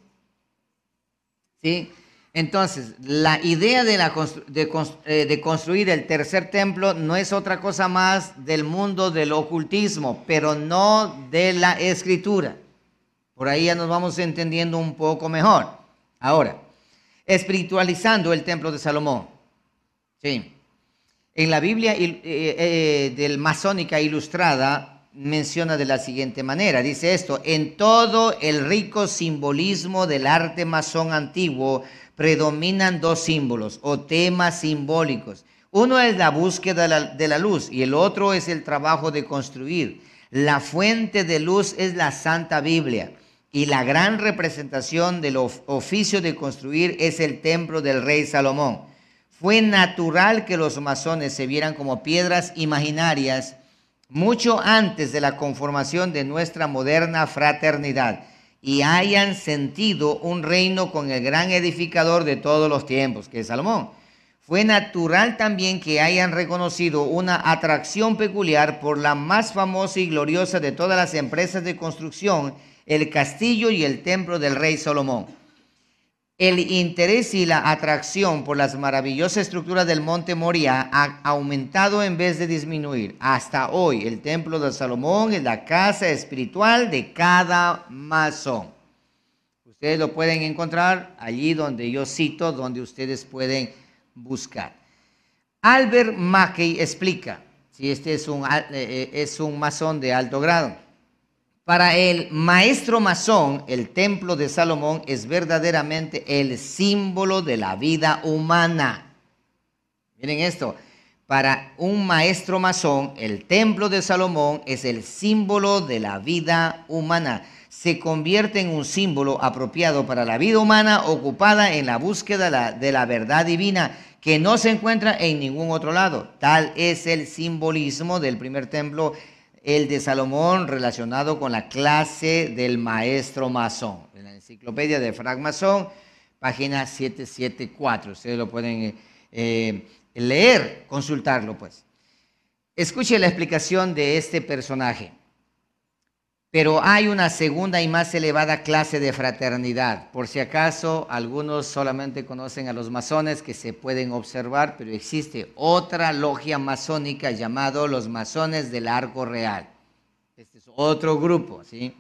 A: ¿Sí? Entonces, la idea de construir el tercer templo no es otra cosa más del mundo del ocultismo, pero no de la Escritura. Por ahí ya nos vamos entendiendo un poco mejor. Ahora, espiritualizando el templo de Salomón. Sí. En la Biblia del Masónica Ilustrada menciona de la siguiente manera, dice esto: en todo el rico simbolismo del arte masón antiguo predominan dos símbolos o temas simbólicos. Uno es la búsqueda de la luz y el otro es el trabajo de construir. La fuente de luz es la Santa Biblia y la gran representación del oficio de construir es el templo del rey Salomón. Fue natural que los masones se vieran como piedras imaginarias mucho antes de la conformación de nuestra moderna fraternidad y hayan sentido un reino con el gran edificador de todos los tiempos, que es Salomón. Fue natural también que hayan reconocido una atracción peculiar por la más famosa y gloriosa de todas las empresas de construcción, el castillo y el templo del rey Salomón. El interés y la atracción por las maravillosas estructuras del monte Moriah ha aumentado en vez de disminuir. Hasta hoy, el templo de Salomón es la casa espiritual de cada masón. Ustedes lo pueden encontrar allí donde yo cito, donde ustedes pueden buscar. Albert Mackey explica, si este es un masón de alto grado: para el maestro masón, el templo de Salomón es verdaderamente el símbolo de la vida humana. Miren esto, para un maestro masón, el templo de Salomón es el símbolo de la vida humana. Se convierte en un símbolo apropiado para la vida humana ocupada en la búsqueda de la verdad divina que no se encuentra en ningún otro lado. Tal es el simbolismo del primer templo, el de Salomón, relacionado con la clase del maestro masón. En la enciclopedia de Francmasón, página 774. Ustedes lo pueden leer, consultarlo pues. Escuche la explicación de este personaje. Pero hay una segunda y más elevada clase de fraternidad. Por si acaso, algunos solamente conocen a los masones que se pueden observar, pero existe otra logia masónica llamado los masones del Arco Real. Este es otro grupo, ¿sí?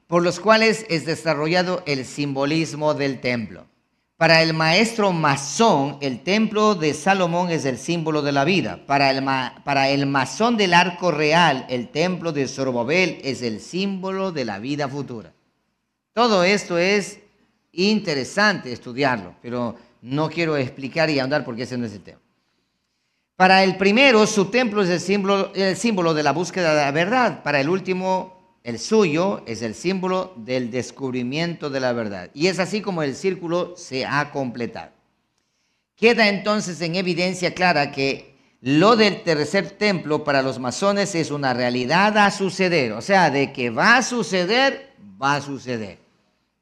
A: Por los cuales es desarrollado el simbolismo del templo. Para el maestro masón, el templo de Salomón es el símbolo de la vida. Para el masón del Arco Real, el templo de Zorobabel es el símbolo de la vida futura. Todo esto es interesante estudiarlo, pero no quiero explicar y ahondar porque ese no es el tema. Para el primero, su templo es el símbolo de la búsqueda de la verdad. Para el último, el suyo es el símbolo del descubrimiento de la verdad. Y es así como el círculo se ha completado. Queda entonces en evidencia clara que lo del tercer templo para los masones es una realidad a suceder. O sea, de que va a suceder, va a suceder.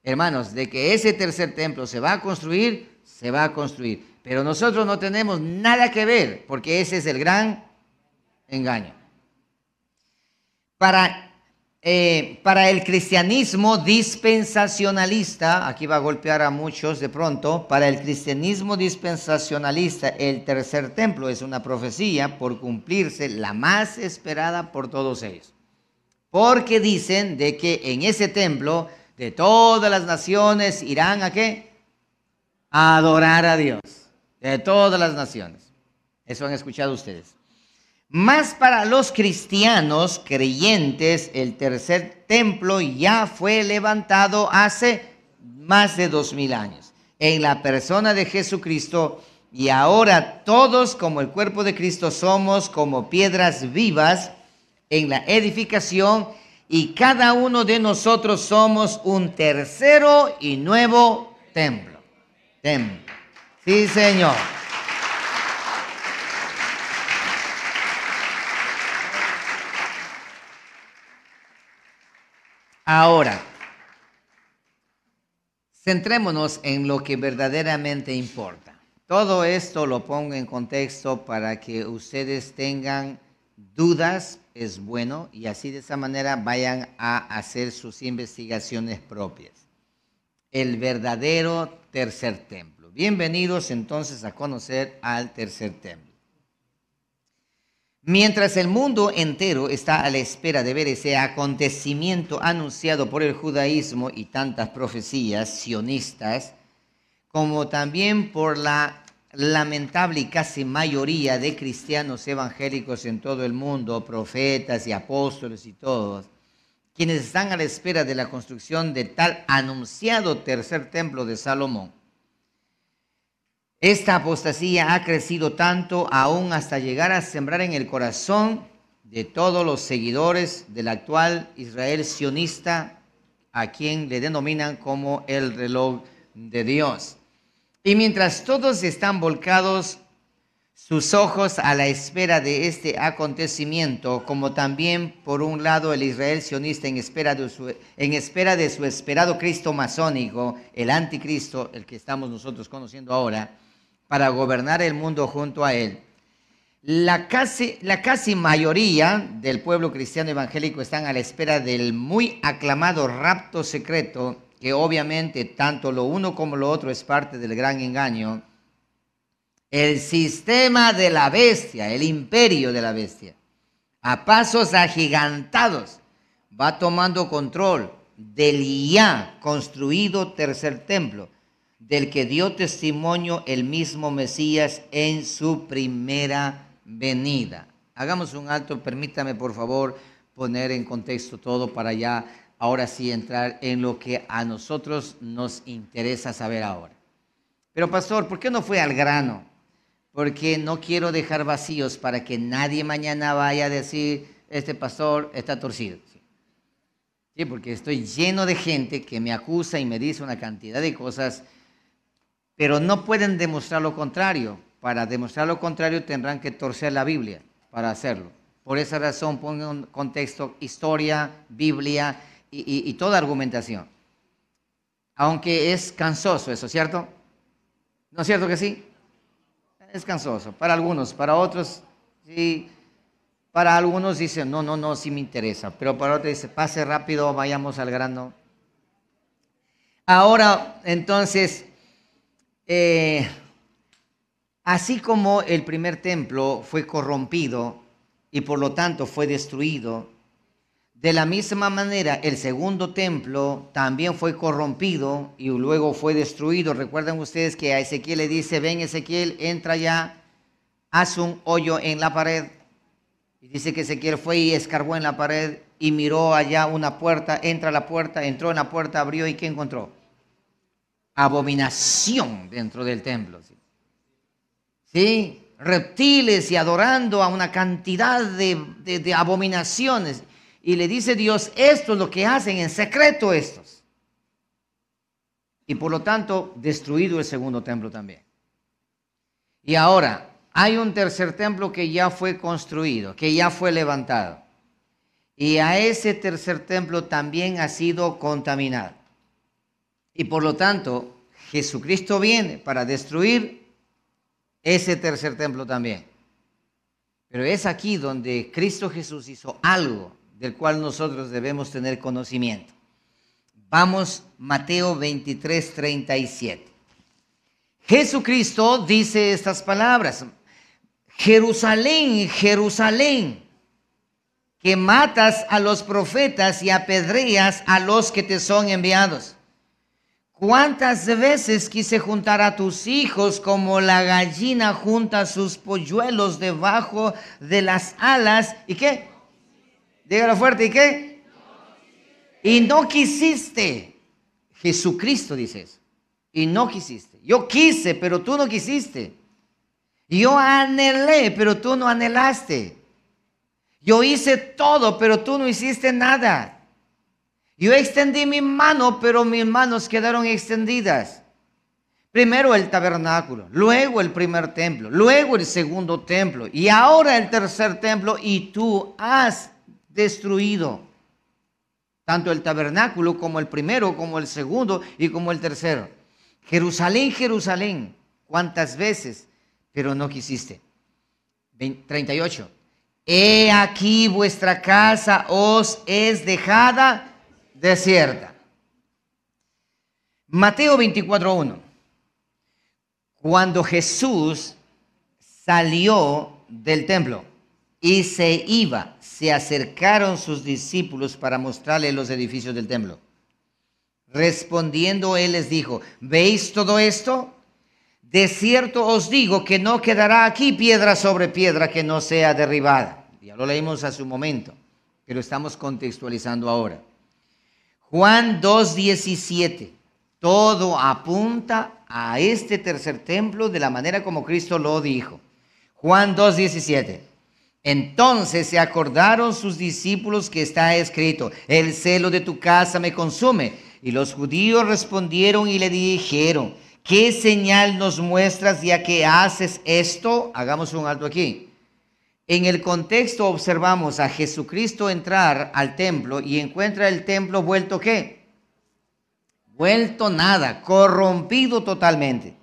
A: Hermanos, de que ese tercer templo se va a construir, se va a construir. Pero nosotros no tenemos nada que ver, porque ese es el gran engaño. Para el cristianismo dispensacionalista, aquí va a golpear a muchos de pronto, para el cristianismo dispensacionalista, el tercer templo es una profecía por cumplirse, la más esperada por todos ellos. Porque dicen de que en ese templo de todas las naciones irán ¿a qué? A adorar a Dios. De todas las naciones. Eso han escuchado ustedes. Más para los cristianos creyentes, el tercer templo ya fue levantado hace más de 2000 años en la persona de Jesucristo, y ahora todos como el cuerpo de Cristo somos como piedras vivas en la edificación, y cada uno de nosotros somos un tercero y nuevo templo. Sí, Señor. Ahora, centrémonos en lo que verdaderamente importa. Todo esto lo pongo en contexto para que ustedes tengan dudas, es bueno, y así de esa manera vayan a hacer sus investigaciones propias. El verdadero tercer templo. Bienvenidos entonces a conocer al tercer templo. Mientras el mundo entero está a la espera de ver ese acontecimiento anunciado por el judaísmo y tantas profecías sionistas, como también por la lamentable y casi mayoría de cristianos evangélicos en todo el mundo, profetas y apóstoles y todos, quienes están a la espera de la construcción de tal anunciado tercer templo de Salomón, esta apostasía ha crecido tanto aún hasta llegar a sembrar en el corazón de todos los seguidores del actual Israel sionista, a quien le denominan como el reloj de Dios. Y mientras todos están volcados sus ojos a la espera de este acontecimiento, como también por un lado el Israel sionista en espera de su esperado Cristo masónico, el anticristo, el que estamos nosotros conociendo ahora, para gobernar el mundo junto a él. La casi mayoría del pueblo cristiano evangélico están a la espera del muy aclamado rapto secreto, que obviamente tanto lo uno como lo otro es parte del gran engaño. El sistema de la bestia, el imperio de la bestia, a pasos agigantados, va tomando control del ya construido tercer templo, del que dio testimonio el mismo Mesías en su primera venida. Hagamos un alto, permítame por favor poner en contexto todo para ya ahora sí entrar en lo que a nosotros nos interesa saber ahora. Pero pastor, ¿por qué no fue al grano? Porque no quiero dejar vacíos para que nadie mañana vaya a decir, este pastor está torcido. Sí, porque estoy lleno de gente que me acusa y me dice una cantidad de cosas pero no pueden demostrar lo contrario. Para demostrar lo contrario tendrán que torcer la Biblia para hacerlo. Por esa razón pongo en contexto historia, Biblia y toda argumentación. Aunque es cansoso eso, ¿cierto? ¿No es cierto que sí? Es cansoso para algunos, para otros sí. Para algunos dicen, no, sí me interesa. Pero para otros dicen, pase rápido, vayamos al grano. Ahora, entonces, así como el primer templo fue corrompido y por lo tanto fue destruido, de la misma manera el segundo templo también fue corrompido y luego fue destruido. Recuerdan ustedes que a Ezequiel le dice, ven Ezequiel, entra ya, haz un hoyo en la pared. Y dice que Ezequiel fue y escarbó en la pared y miró allá una puerta, entra a la puerta, entró en la puerta, abrió y ¿qué encontró? Abominación dentro del templo. ¿Sí? Reptiles y adorando a una cantidad de abominaciones. Y le dice Dios, esto es lo que hacen en secreto estos. Y por lo tanto, destruido el segundo templo también. Y ahora, hay un tercer templo que ya fue construido, que ya fue levantado. Y a ese tercer templo también ha sido contaminado. Y por lo tanto, Jesucristo viene para destruir ese tercer templo también. Pero es aquí donde Cristo Jesús hizo algo del cual nosotros debemos tener conocimiento. Vamos, Mateo 23, 37. Jesucristo dice estas palabras. Jerusalén, Jerusalén, que matas a los profetas y apedreas a los que te son enviados. ¿Cuántas veces quise juntar a tus hijos como la gallina junta sus polluelos debajo de las alas? ¿Y qué? Dígalo fuerte, ¿y qué? Y no quisiste. Jesucristo dice eso. Y no quisiste. Yo quise, pero tú no quisiste. Yo anhelé, pero tú no anhelaste. Yo hice todo, pero tú no hiciste nada. Yo extendí mi mano, pero mis manos quedaron extendidas. Primero el tabernáculo, luego el primer templo, luego el segundo templo y ahora el tercer templo, y tú has destruido tanto el tabernáculo como el primero, como el segundo y como el tercero. Jerusalén, Jerusalén, ¿cuántas veces? Pero no quisiste. 38. He aquí vuestra casa os es dejada desierta. Mateo 24:1. Cuando Jesús salió del templo y se iba, se acercaron sus discípulos para mostrarle los edificios del templo. Respondiendo él les dijo, ¿veis todo esto? De cierto os digo que no quedará aquí piedra sobre piedra que no sea derribada. Ya lo leímos hace un momento, pero estamos contextualizando ahora. Juan 2:17. Todo apunta a este tercer templo de la manera como Cristo lo dijo. Juan 2:17. Entonces se acordaron sus discípulos que está escrito, el celo de tu casa me consume. Y los judíos respondieron y le dijeron, ¿qué señal nos muestras ya que haces esto? Hagamos un alto aquí. En el contexto observamos a Jesucristo entrar al templo y encuentra el templo vuelto ¿qué? Vuelto nada, corrompido totalmente.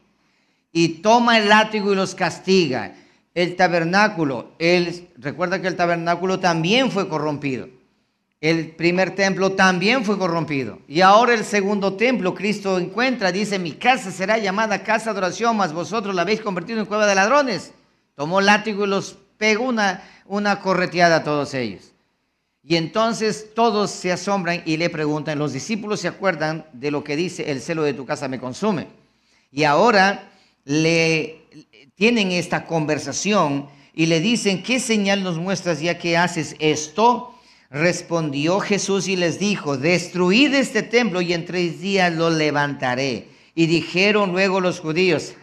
A: Y toma el látigo y los castiga. El tabernáculo, recuerda que el tabernáculo también fue corrompido. El primer templo también fue corrompido. Y ahora el segundo templo, Cristo encuentra, dice, mi casa será llamada casa de oración, mas vosotros la habéis convertido en cueva de ladrones. Tomó látigo y los pegó una correteada a todos ellos. Y entonces todos se asombran y le preguntan, los discípulos se acuerdan de lo que dice, el celo de tu casa me consume. Y ahora tienen esta conversación y le dicen, ¿qué señal nos muestras ya que haces esto? Respondió Jesús y les dijo, destruid este templo y en 3 días lo levantaré. Y dijeron luego los judíos,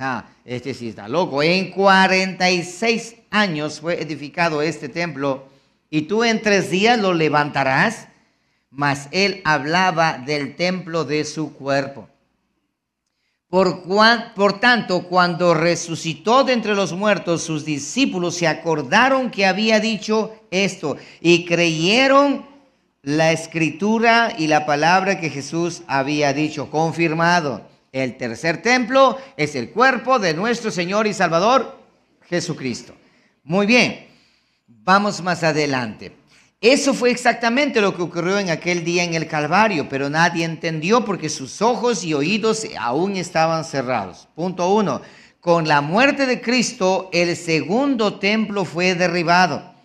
A: este sí está loco, en 46 años fue edificado este templo y tú en 3 días lo levantarás. Mas él hablaba del templo de su cuerpo. Por tanto, cuando resucitó de entre los muertos, sus discípulos se acordaron que había dicho esto y creyeron la escritura y la palabra que Jesús había dicho, confirmado. El tercer templo es el cuerpo de nuestro Señor y Salvador Jesucristo. Muy bien, vamos más adelante. Eso fue exactamente lo que ocurrió en aquel día en el Calvario, pero nadie entendió porque sus ojos y oídos aún estaban cerrados. Punto 1. Con la muerte de Cristo, el segundo templo fue derribado.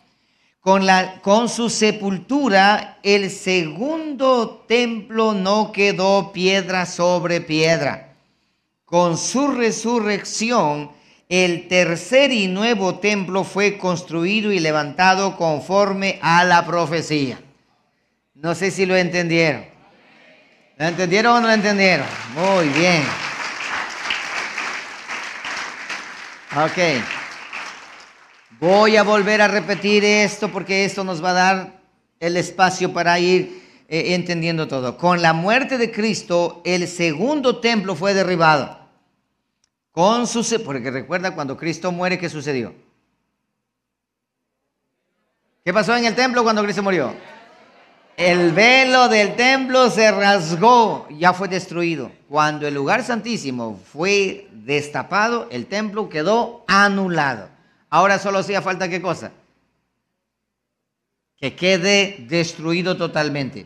A: Con su sepultura, el segundo templo no quedó piedra sobre piedra. Con su resurrección, el tercer y nuevo templo fue construido y levantado conforme a la profecía. No sé si lo entendieron. ¿Lo entendieron o no lo entendieron? Muy bien. Ok. Voy a volver a repetir esto porque esto nos va a dar el espacio para ir entendiendo todo. Con la muerte de Cristo, el segundo templo fue derribado. Porque recuerda, cuando Cristo muere, ¿qué sucedió? ¿Qué pasó en el templo cuando Cristo murió? El velo del templo se rasgó, ya fue destruido. Cuando el lugar santísimo fue destapado, el templo quedó anulado. Ahora solo hacía falta, ¿qué cosa? Que quede destruido totalmente.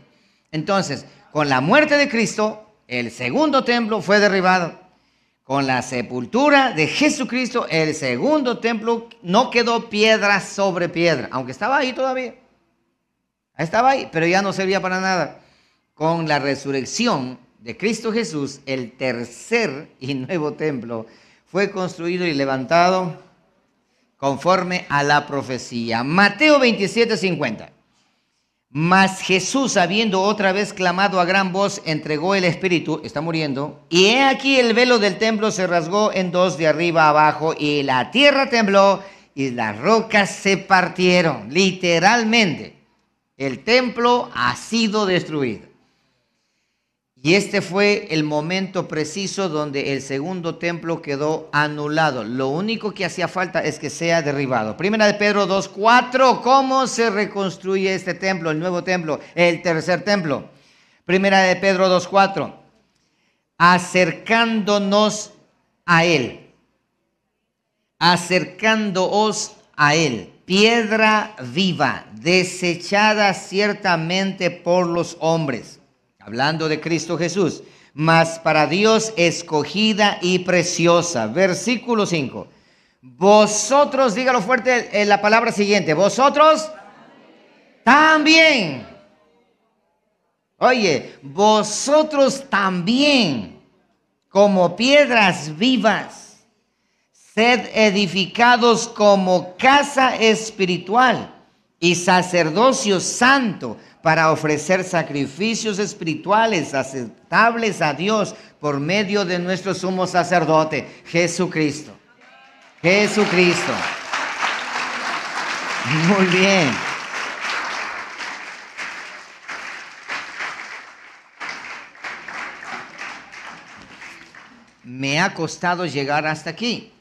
A: Entonces, con la muerte de Cristo, el segundo templo fue derribado. Con la sepultura de Jesucristo, el segundo templo no quedó piedra sobre piedra, aunque estaba ahí todavía. Estaba ahí, pero ya no servía para nada. Con la resurrección de Cristo Jesús, el tercer y nuevo templo fue construido y levantado conforme a la profecía. Mateo 27:50. Mas Jesús, habiendo otra vez clamado a gran voz, entregó el Espíritu, está muriendo, y he aquí el velo del templo se rasgó en dos de arriba a abajo, y la tierra tembló, y las rocas se partieron. Literalmente, el templo ha sido destruido. Y este fue el momento preciso donde el segundo templo quedó anulado. Lo único que hacía falta es que sea derribado. Primera de Pedro 2:4. ¿Cómo se reconstruye este templo, el nuevo templo, el tercer templo? Primera de Pedro 2:4. Acercándonos a él. Acercándoos a él. Piedra viva, desechada ciertamente por los hombres. Hablando de Cristo Jesús, mas para Dios escogida y preciosa. Versículo 5. Vosotros, dígalo fuerte en la palabra siguiente, vosotros también. Oye, vosotros también, como piedras vivas, sed edificados como casa espiritual y sacerdocio santo, para ofrecer sacrificios espirituales aceptables a Dios por medio de nuestro sumo sacerdote, Jesucristo. Jesucristo. Muy bien. Me ha costado llegar hasta aquí,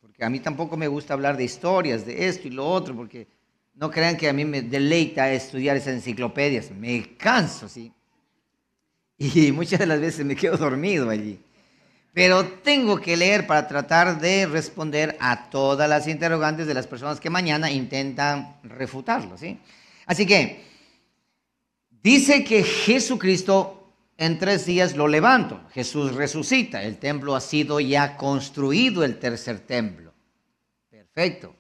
A: porque a mí tampoco me gusta hablar de historias, de esto y lo otro, porque no crean que a mí me deleita estudiar esas enciclopedias. Me canso, ¿sí? Y muchas de las veces me quedo dormido allí. Pero tengo que leer para tratar de responder a todas las interrogantes de las personas que mañana intentan refutarlo, ¿sí? Así que, dice que Jesucristo en 3 días lo levantó. Jesús resucita. El templo ha sido ya construido, el tercer templo. Perfecto.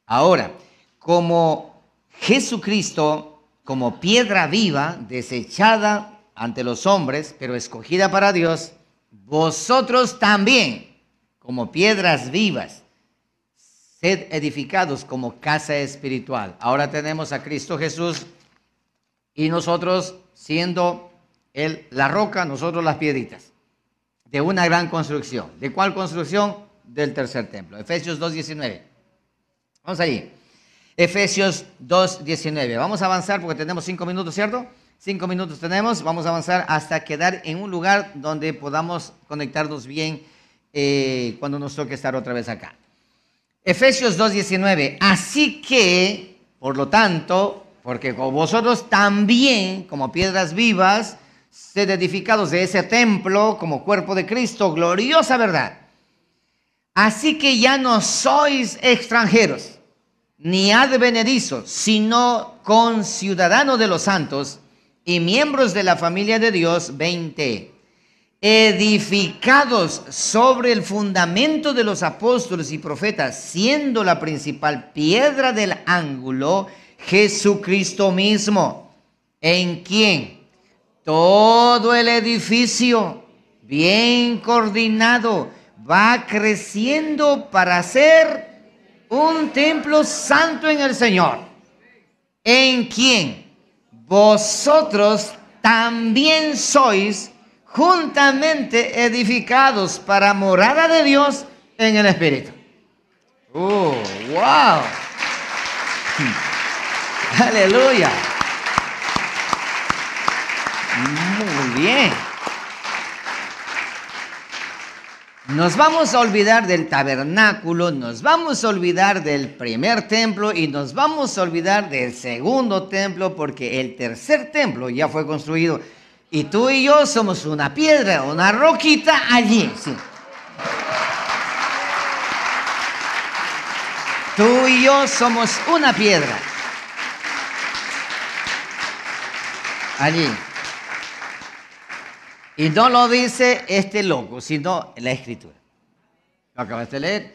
A: Ahora, como Jesucristo, como piedra viva, desechada ante los hombres, pero escogida para Dios, vosotros también, como piedras vivas, sed edificados como casa espiritual. Ahora tenemos a Cristo Jesús y nosotros siendo Él la roca, nosotros las piedritas, de una gran construcción. ¿De cuál construcción? Del tercer templo. Efesios 2:19. Vamos allí. Efesios 2:19. Vamos a avanzar porque tenemos 5 minutos, ¿cierto? 5 minutos tenemos, vamos a avanzar hasta quedar en un lugar donde podamos conectarnos bien cuando nos toque estar otra vez acá. Efesios 2:19, así que, por lo tanto, porque con vosotros también, como piedras vivas, sed edificados de ese templo como cuerpo de Cristo, gloriosa verdad. Así que ya no sois extranjeros, ni advenedizos, sino conciudadanos de los santos y miembros de la familia de Dios. 20. Edificados sobre el fundamento de los apóstoles y profetas, siendo la principal piedra del ángulo Jesucristo mismo, en quien todo el edificio bien coordinado va creciendo para ser un templo santo en el Señor, en quien vosotros también sois juntamente edificados para morada de Dios en el Espíritu. ¡Oh, wow! ¡Aleluya! Muy bien. Nos vamos a olvidar del tabernáculo, nos vamos a olvidar del primer templo y nos vamos a olvidar del segundo templo, porque el tercer templo ya fue construido. Y tú y yo somos una piedra, una roquita allí. Sí. Tú y yo somos una piedra allí. Y no lo dice este loco, sino la Escritura. Lo acabaste de leer.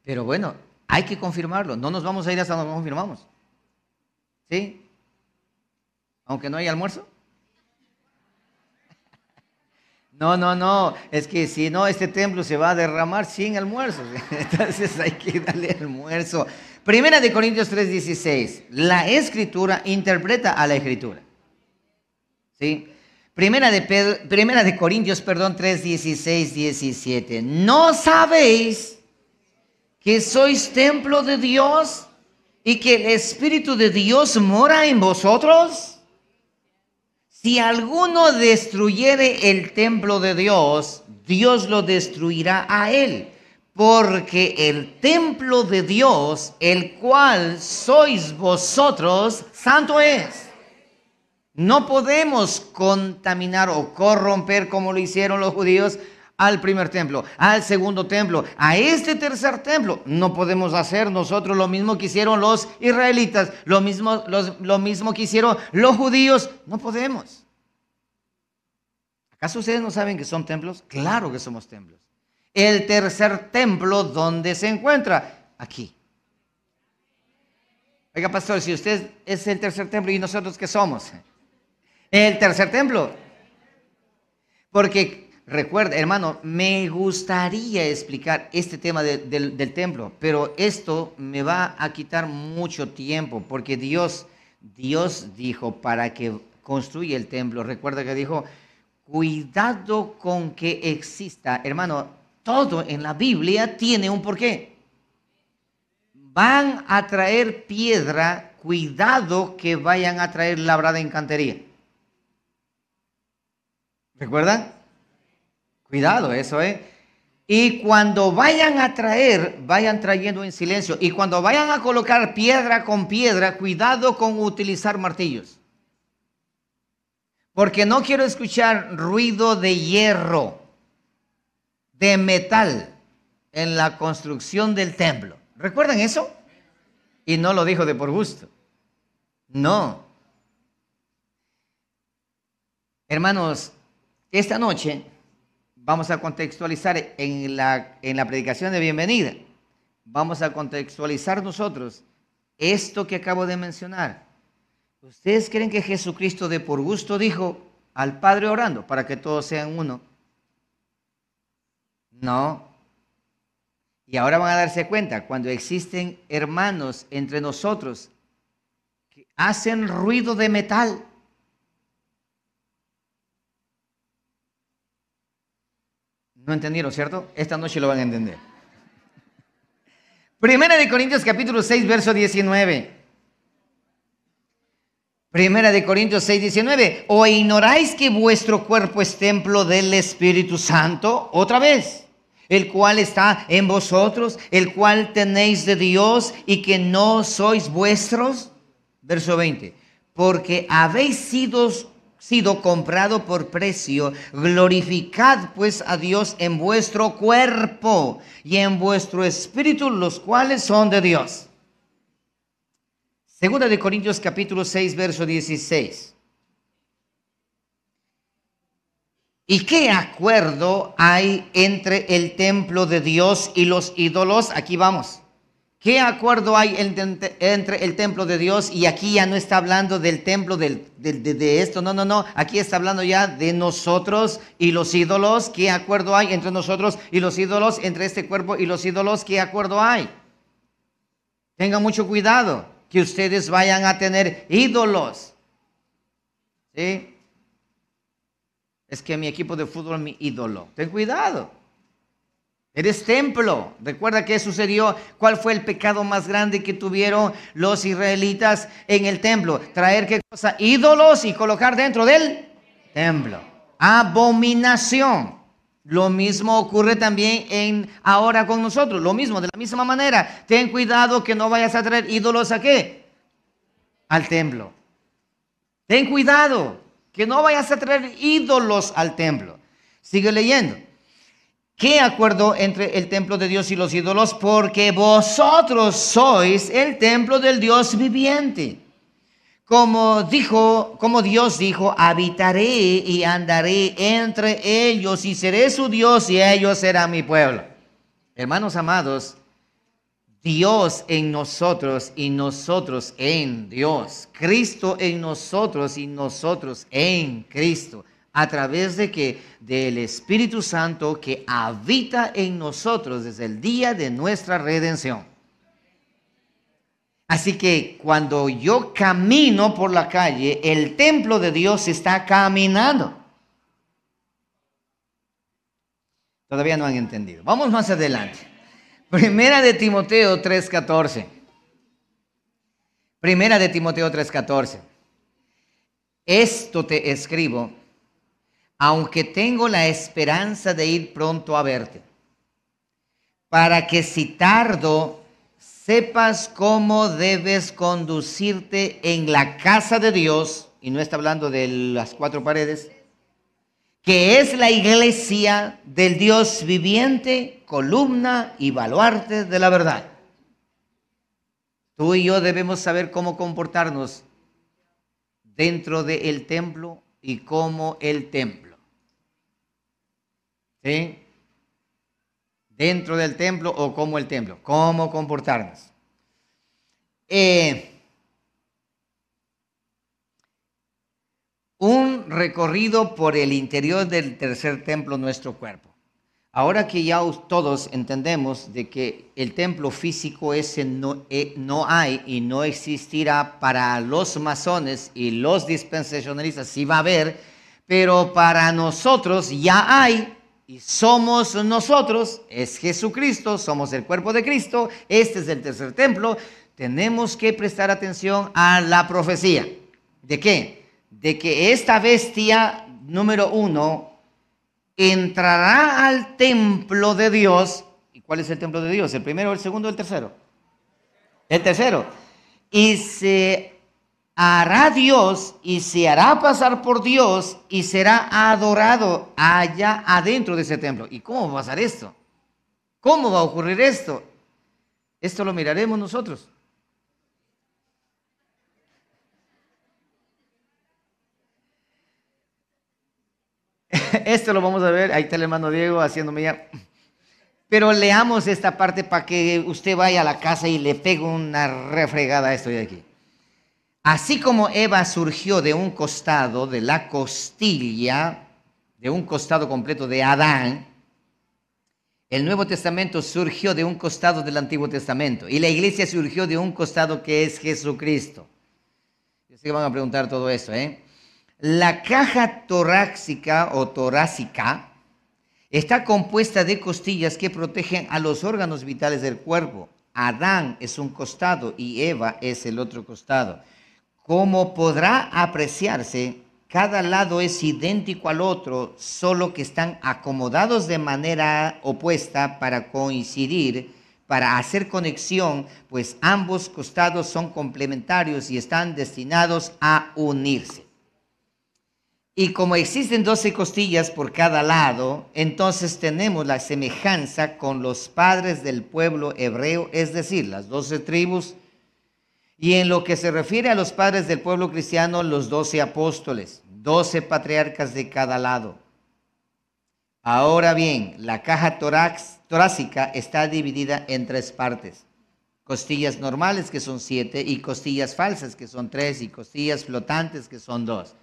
A: Pero bueno, hay que confirmarlo. No nos vamos a ir hasta donde confirmamos. ¿Sí? Aunque no haya almuerzo. No, es que si no, este templo se va a derramar sin almuerzo. Entonces hay que darle almuerzo. Primera de Corintios 3:16. La Escritura interpreta a la Escritura. ¿Sí? Primera de Corintios, 3:16, 17. ¿No sabéis que sois templo de Dios y que el Espíritu de Dios mora en vosotros? Si alguno destruyere el templo de Dios, Dios lo destruirá a él, porque el templo de Dios, el cual sois vosotros, santo es. No podemos contaminar o corromper como lo hicieron los judíos al primer templo, al segundo templo, a este tercer templo. No podemos hacer nosotros lo mismo que hicieron los israelitas, lo mismo que hicieron los judíos. No podemos. ¿Acaso ustedes no saben que son templos? Claro que somos templos. El tercer templo, ¿dónde se encuentra? Aquí. Oiga, pastor, si usted es el tercer templo, ¿y nosotros qué somos? El tercer templo. Porque recuerda, hermano, me gustaría explicar este tema del templo, pero esto me va a quitar mucho tiempo, porque Dios dijo para que construya el templo. Recuerda que dijo, cuidado con que exista. Hermano, todo en la Biblia tiene un porqué. Van a traer piedra, cuidado que vayan a traer labrada en cantería. ¿Recuerdan? Cuidado, eso, Y cuando vayan a traer, vayan trayendo en silencio. Y cuando vayan a colocar piedra con piedra, cuidado con utilizar martillos. Porque no quiero escuchar ruido de hierro, de metal, en la construcción del templo. ¿Recuerdan eso? Y no lo dijo de por gusto. No. Hermanos, esta noche vamos a contextualizar en la predicación de bienvenida. Vamos a contextualizar nosotros esto que acabo de mencionar. ¿Ustedes creen que Jesucristo de por gusto dijo al Padre orando para que todos sean uno? No. Y ahora van a darse cuenta, cuando existen hermanos entre nosotros que hacen ruido de metal, no entendieron, ¿cierto? Esta noche lo van a entender. Primera de Corintios capítulo 6, verso 19. Primera de Corintios 6:19. ¿O ignoráis que vuestro cuerpo es templo del Espíritu Santo? Otra vez. El cual está en vosotros, el cual tenéis de Dios y que no sois vuestros. Verso 20. Porque habéis sido comprado por precio. Glorificad pues a Dios en vuestro cuerpo y en vuestro espíritu, los cuales son de Dios. Segunda de Corintios capítulo 6, verso 16. ¿Y qué acuerdo hay entre el templo de Dios y los ídolos? Aquí vamos. ¿Qué acuerdo hay entre el templo de Dios? Y aquí ya no está hablando del templo de esto. No. Aquí está hablando ya de nosotros y los ídolos. ¿Qué acuerdo hay entre nosotros y los ídolos? Entre este cuerpo y los ídolos, ¿qué acuerdo hay? Tengan mucho cuidado que ustedes vayan a tener ídolos. ¿Sí? Es que mi equipo de fútbol es mi ídolo. Ten cuidado. Eres templo. Recuerda qué sucedió. ¿Cuál fue el pecado más grande que tuvieron los israelitas en el templo? Traer qué cosa, ídolos, y colocar dentro del templo. Abominación. Lo mismo ocurre también ahora con nosotros. Lo mismo, de la misma manera. Ten cuidado que no vayas a traer ídolos ¿a qué? Al templo. Ten cuidado que no vayas a traer ídolos al templo. Sigue leyendo. ¿Qué acuerdo entre el templo de Dios y los ídolos? Porque vosotros sois el templo del Dios viviente. Como Dios dijo, habitaré y andaré entre ellos y seré su Dios y ellos serán mi pueblo. Hermanos amados, Dios en nosotros y nosotros en Dios. Cristo en nosotros y nosotros en Cristo. ¿A través de qué? Del Espíritu Santo que habita en nosotros desde el día de nuestra redención. Así que cuando yo camino por la calle, el templo de Dios está caminando. Todavía no han entendido. Vamos más adelante. Primera de Timoteo 3:14. Primera de Timoteo 3:14. Esto te escribo, aunque tengo la esperanza de ir pronto a verte, para que si tardo, sepas cómo debes conducirte en la casa de Dios, y no está hablando de las cuatro paredes, que es la iglesia del Dios viviente, columna y baluarte de la verdad. Tú y yo debemos saber cómo comportarnos dentro del templo y como el templo. ¿Sí? Dentro del templo o como el templo. ¿Cómo comportarnos? Un recorrido por el interior del tercer templo, nuestro cuerpo. Ahora que ya todos entendemos de que el templo físico ese no hay y no existirá para los masones y los dispensacionalistas, sí va a haber, pero para nosotros ya hay y somos nosotros, es Jesucristo, somos el cuerpo de Cristo, este es el tercer templo. Tenemos que prestar atención a la profecía. ¿De qué? De que esta bestia número 1 entrará al templo de Dios. ¿Y cuál es el templo de Dios? ¿El primero, el segundo o el tercero? El tercero. Y se hará Dios y se hará pasar por Dios y será adorado allá adentro de ese templo. ¿Y cómo va a pasar esto? ¿Cómo va a ocurrir esto? Esto lo miraremos nosotros. Esto lo vamos a ver, ahí está el hermano Diego haciéndome ya. Pero leamos esta parte para que usted vaya a la casa y le pegue una refregada a esto de aquí. Así como Eva surgió de un costado, de la costilla, de un costado completo de Adán, el Nuevo Testamento surgió de un costado del Antiguo Testamento y la iglesia surgió de un costado que es Jesucristo. Yo sé que van a preguntar todo eso, ¿eh? La caja torácica o torácica está compuesta de costillas que protegen a los órganos vitales del cuerpo. Adán es un costado y Eva es el otro costado. Como podrá apreciarse, cada lado es idéntico al otro, solo que están acomodados de manera opuesta para coincidir, para hacer conexión, pues ambos costados son complementarios y están destinados a unirse. Y como existen 12 costillas por cada lado, entonces tenemos la semejanza con los padres del pueblo hebreo, es decir, las 12 tribus. Y en lo que se refiere a los padres del pueblo cristiano, los 12 apóstoles, 12 patriarcas de cada lado. Ahora bien, la caja torácica está dividida en 3 partes. Costillas normales, que son 7, y costillas falsas, que son 3, y costillas flotantes, que son 2.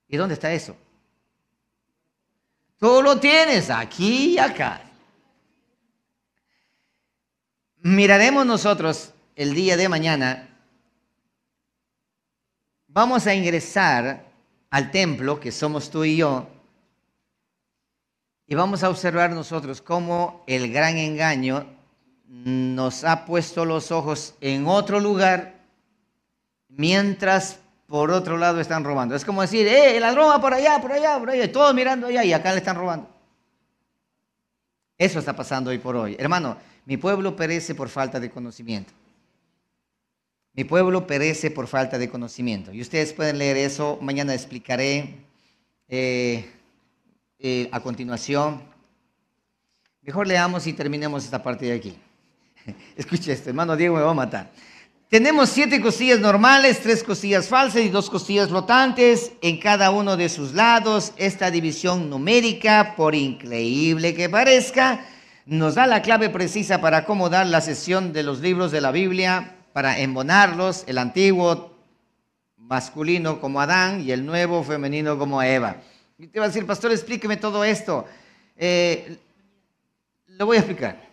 A: ¿Y dónde está eso? Tú lo tienes aquí y acá. Miraremos nosotros el día de mañana. Vamos a ingresar al templo, que somos tú y yo, y vamos a observar nosotros cómo el gran engaño nos ha puesto los ojos en otro lugar, mientras por otro lado están robando. Es como decir, el ladrón va por allá, por allá, por allá, y todos mirando allá, y acá le están robando. Eso está pasando hoy por hoy. Hermano, mi pueblo perece por falta de conocimiento. Mi pueblo perece por falta de conocimiento. Y ustedes pueden leer eso. Mañana explicaré a continuación. Mejor leamos y terminemos esta parte de aquí. Escuche esto, hermano Diego me va a matar. Tenemos 7 costillas normales, 3 costillas falsas y 2 costillas flotantes en cada uno de sus lados. Esta división numérica, por increíble que parezca, nos da la clave precisa para acomodar la sección de los libros de la Biblia, para embonarlos, el antiguo masculino como Adán y el nuevo femenino como Eva. Y te va a decir, pastor, explíqueme todo esto. Lo voy a explicar.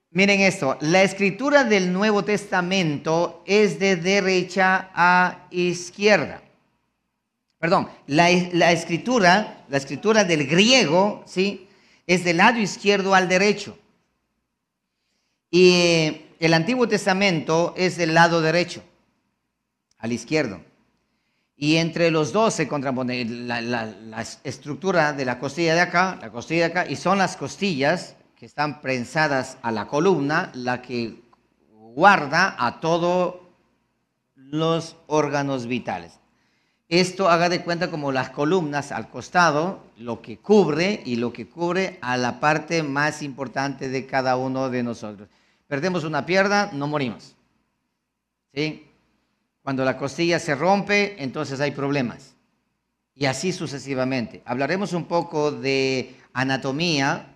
A: Miren esto, la escritura del Nuevo Testamento es de derecha a izquierda. Perdón, la escritura del griego, ¿sí?, es del lado izquierdo al derecho. Y el Antiguo Testamento es del lado derecho al izquierdo. Y entre los dos se contrapone la estructura de la costilla de acá, la costilla de acá, y son las costillas que están prensadas a la columna, la que guarda a todos los órganos vitales. Esto haga de cuenta como las columnas al costado, lo que cubre y lo que cubre a la parte más importante de cada uno de nosotros. Perdemos una pierna, no morimos. ¿Sí? Cuando la costilla se rompe, entonces hay problemas. Y así sucesivamente. Hablaremos un poco de anatomía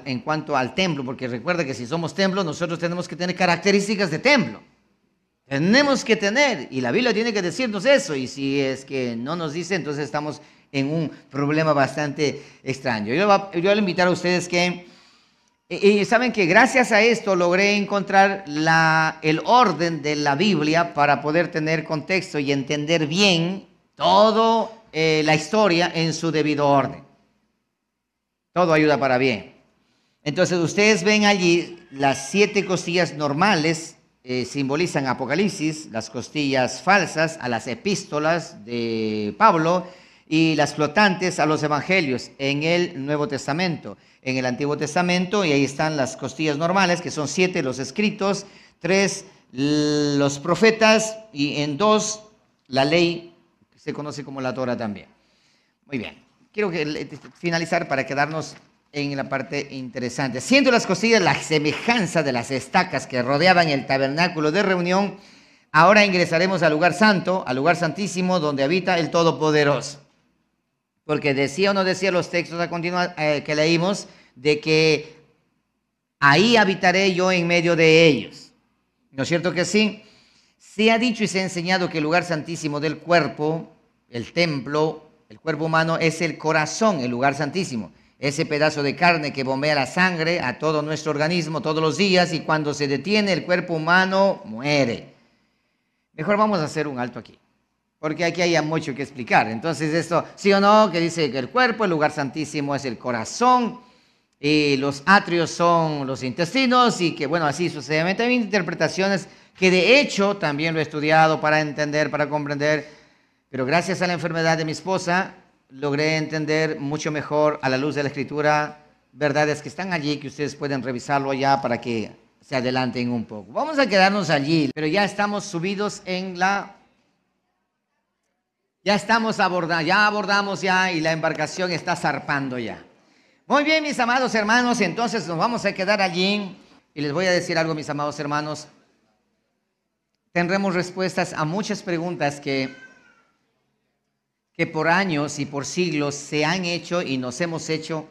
A: en cuanto al templo, porque recuerda que si somos templo, nosotros tenemos que tener características de templo. Tenemos que tener, y la Biblia tiene que decirnos eso, y si es que no nos dice, entonces estamos en un problema bastante extraño. Yo voy a invitar a ustedes que, y saben que gracias a esto logré encontrar el orden de la Biblia para poder tener contexto y entender bien toda la historia en su debido orden. Todo ayuda para bien. Entonces ustedes ven allí las 7 costillas normales, simbolizan Apocalipsis, las costillas falsas a las epístolas de Pablo y las flotantes a los evangelios en el Nuevo Testamento. En el Antiguo Testamento, y ahí están las costillas normales, que son 7 los escritos, 3 los profetas y en 2 la ley, que se conoce como la Torah también. Muy bien, quiero finalizar para quedarnos en la parte interesante. Siendo las costillas la semejanza de las estacas que rodeaban el tabernáculo de reunión, ahora ingresaremos al lugar santo, al lugar santísimo, donde habita el Todopoderoso. Porque decía o no decía los textos a continuar que leímos, de que ahí habitaré yo en medio de ellos. ¿No es cierto que sí? Se ha dicho y se ha enseñado que el lugar santísimo del cuerpo, el templo, el cuerpo humano, es el corazón, el lugar santísimo. Ese pedazo de carne que bombea la sangre a todo nuestro organismo todos los días, y cuando se detiene el cuerpo humano muere. Mejor vamos a hacer un alto aquí, porque aquí hay mucho que explicar. Entonces esto, sí o no, que dice que el cuerpo, el lugar santísimo es el corazón, y los atrios son los intestinos, y que bueno, así sucesivamente hay interpretaciones, que de hecho también lo he estudiado para entender, para comprender, pero gracias a la enfermedad de mi esposa logré entender mucho mejor a la luz de la Escritura verdades que están allí, que ustedes pueden revisarlo allá para que se adelanten un poco. Vamos a quedarnos allí, pero ya estamos subidos en la... Ya estamos abordando, ya abordamos ya y la embarcación está zarpando ya. Muy bien, mis amados hermanos, entonces nos vamos a quedar allí y les voy a decir algo, mis amados hermanos. Tendremos respuestas a muchas preguntas que por años y por siglos se han hecho y nos hemos hecho.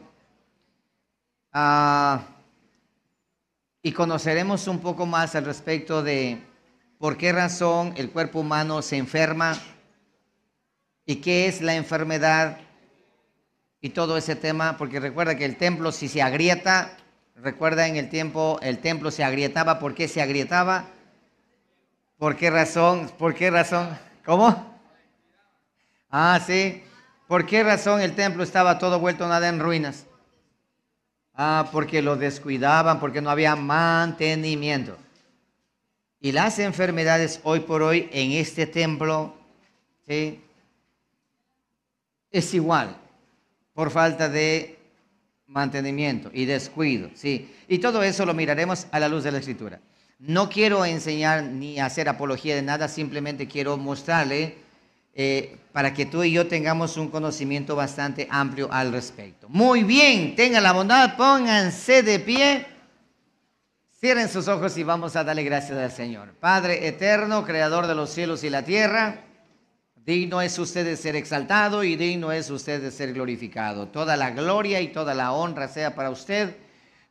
A: Y conoceremos un poco más al respecto de por qué razón el cuerpo humano se enferma y qué es la enfermedad y todo ese tema, porque recuerda que el templo si se agrieta, recuerda en el tiempo el templo se agrietaba. ¿Por qué se agrietaba? ¿Por qué razón? ¿Por qué razón? ¿Cómo? Sí. ¿Por qué razón el templo estaba todo vuelto nada en ruinas? Porque lo descuidaban, porque no había mantenimiento. Y las enfermedades hoy por hoy en este templo, ¿sí?, es igual, por falta de mantenimiento y descuido, ¿sí? Y todo eso lo miraremos a la luz de la Escritura. No quiero enseñar ni hacer apología de nada, simplemente quiero mostrarle para que tú y yo tengamos un conocimiento bastante amplio al respecto. Muy bien, tengan la bondad, pónganse de pie, cierren sus ojos y vamos a darle gracias al Señor. Padre eterno, creador de los cielos y la tierra, digno es usted de ser exaltado y digno es usted de ser glorificado. Toda la gloria y toda la honra sea para usted,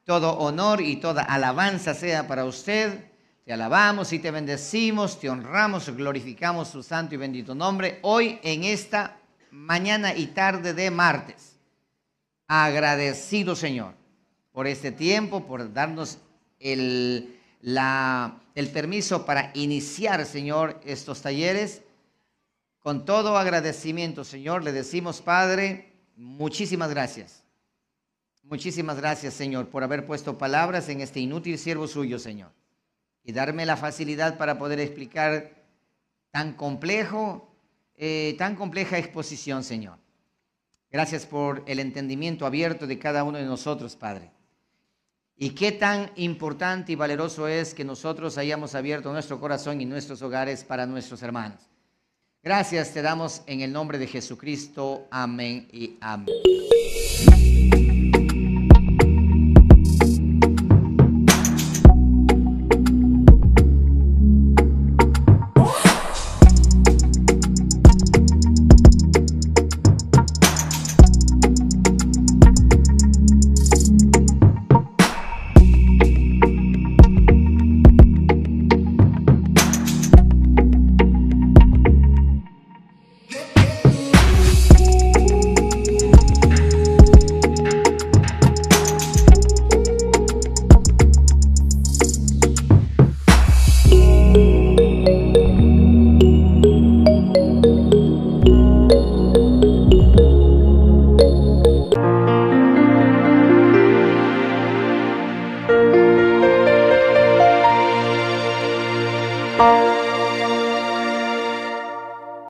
A: todo honor y toda alabanza sea para usted. Te alabamos y te bendecimos, te honramos, glorificamos tu santo y bendito nombre hoy en esta mañana y tarde de martes. Agradecido, Señor, por este tiempo, por darnos el permiso para iniciar, Señor, estos talleres. Con todo agradecimiento, Señor, le decimos, Padre, muchísimas gracias. Muchísimas gracias, Señor, por haber puesto palabras en este inútil siervo suyo, Señor, y darme la facilidad para poder explicar tan compleja exposición, Señor. Gracias por el entendimiento abierto de cada uno de nosotros, Padre. Y qué tan importante y valeroso es que nosotros hayamos abierto nuestro corazón y nuestros hogares para nuestros hermanos. Gracias te damos en el nombre de Jesucristo. Amén y amén.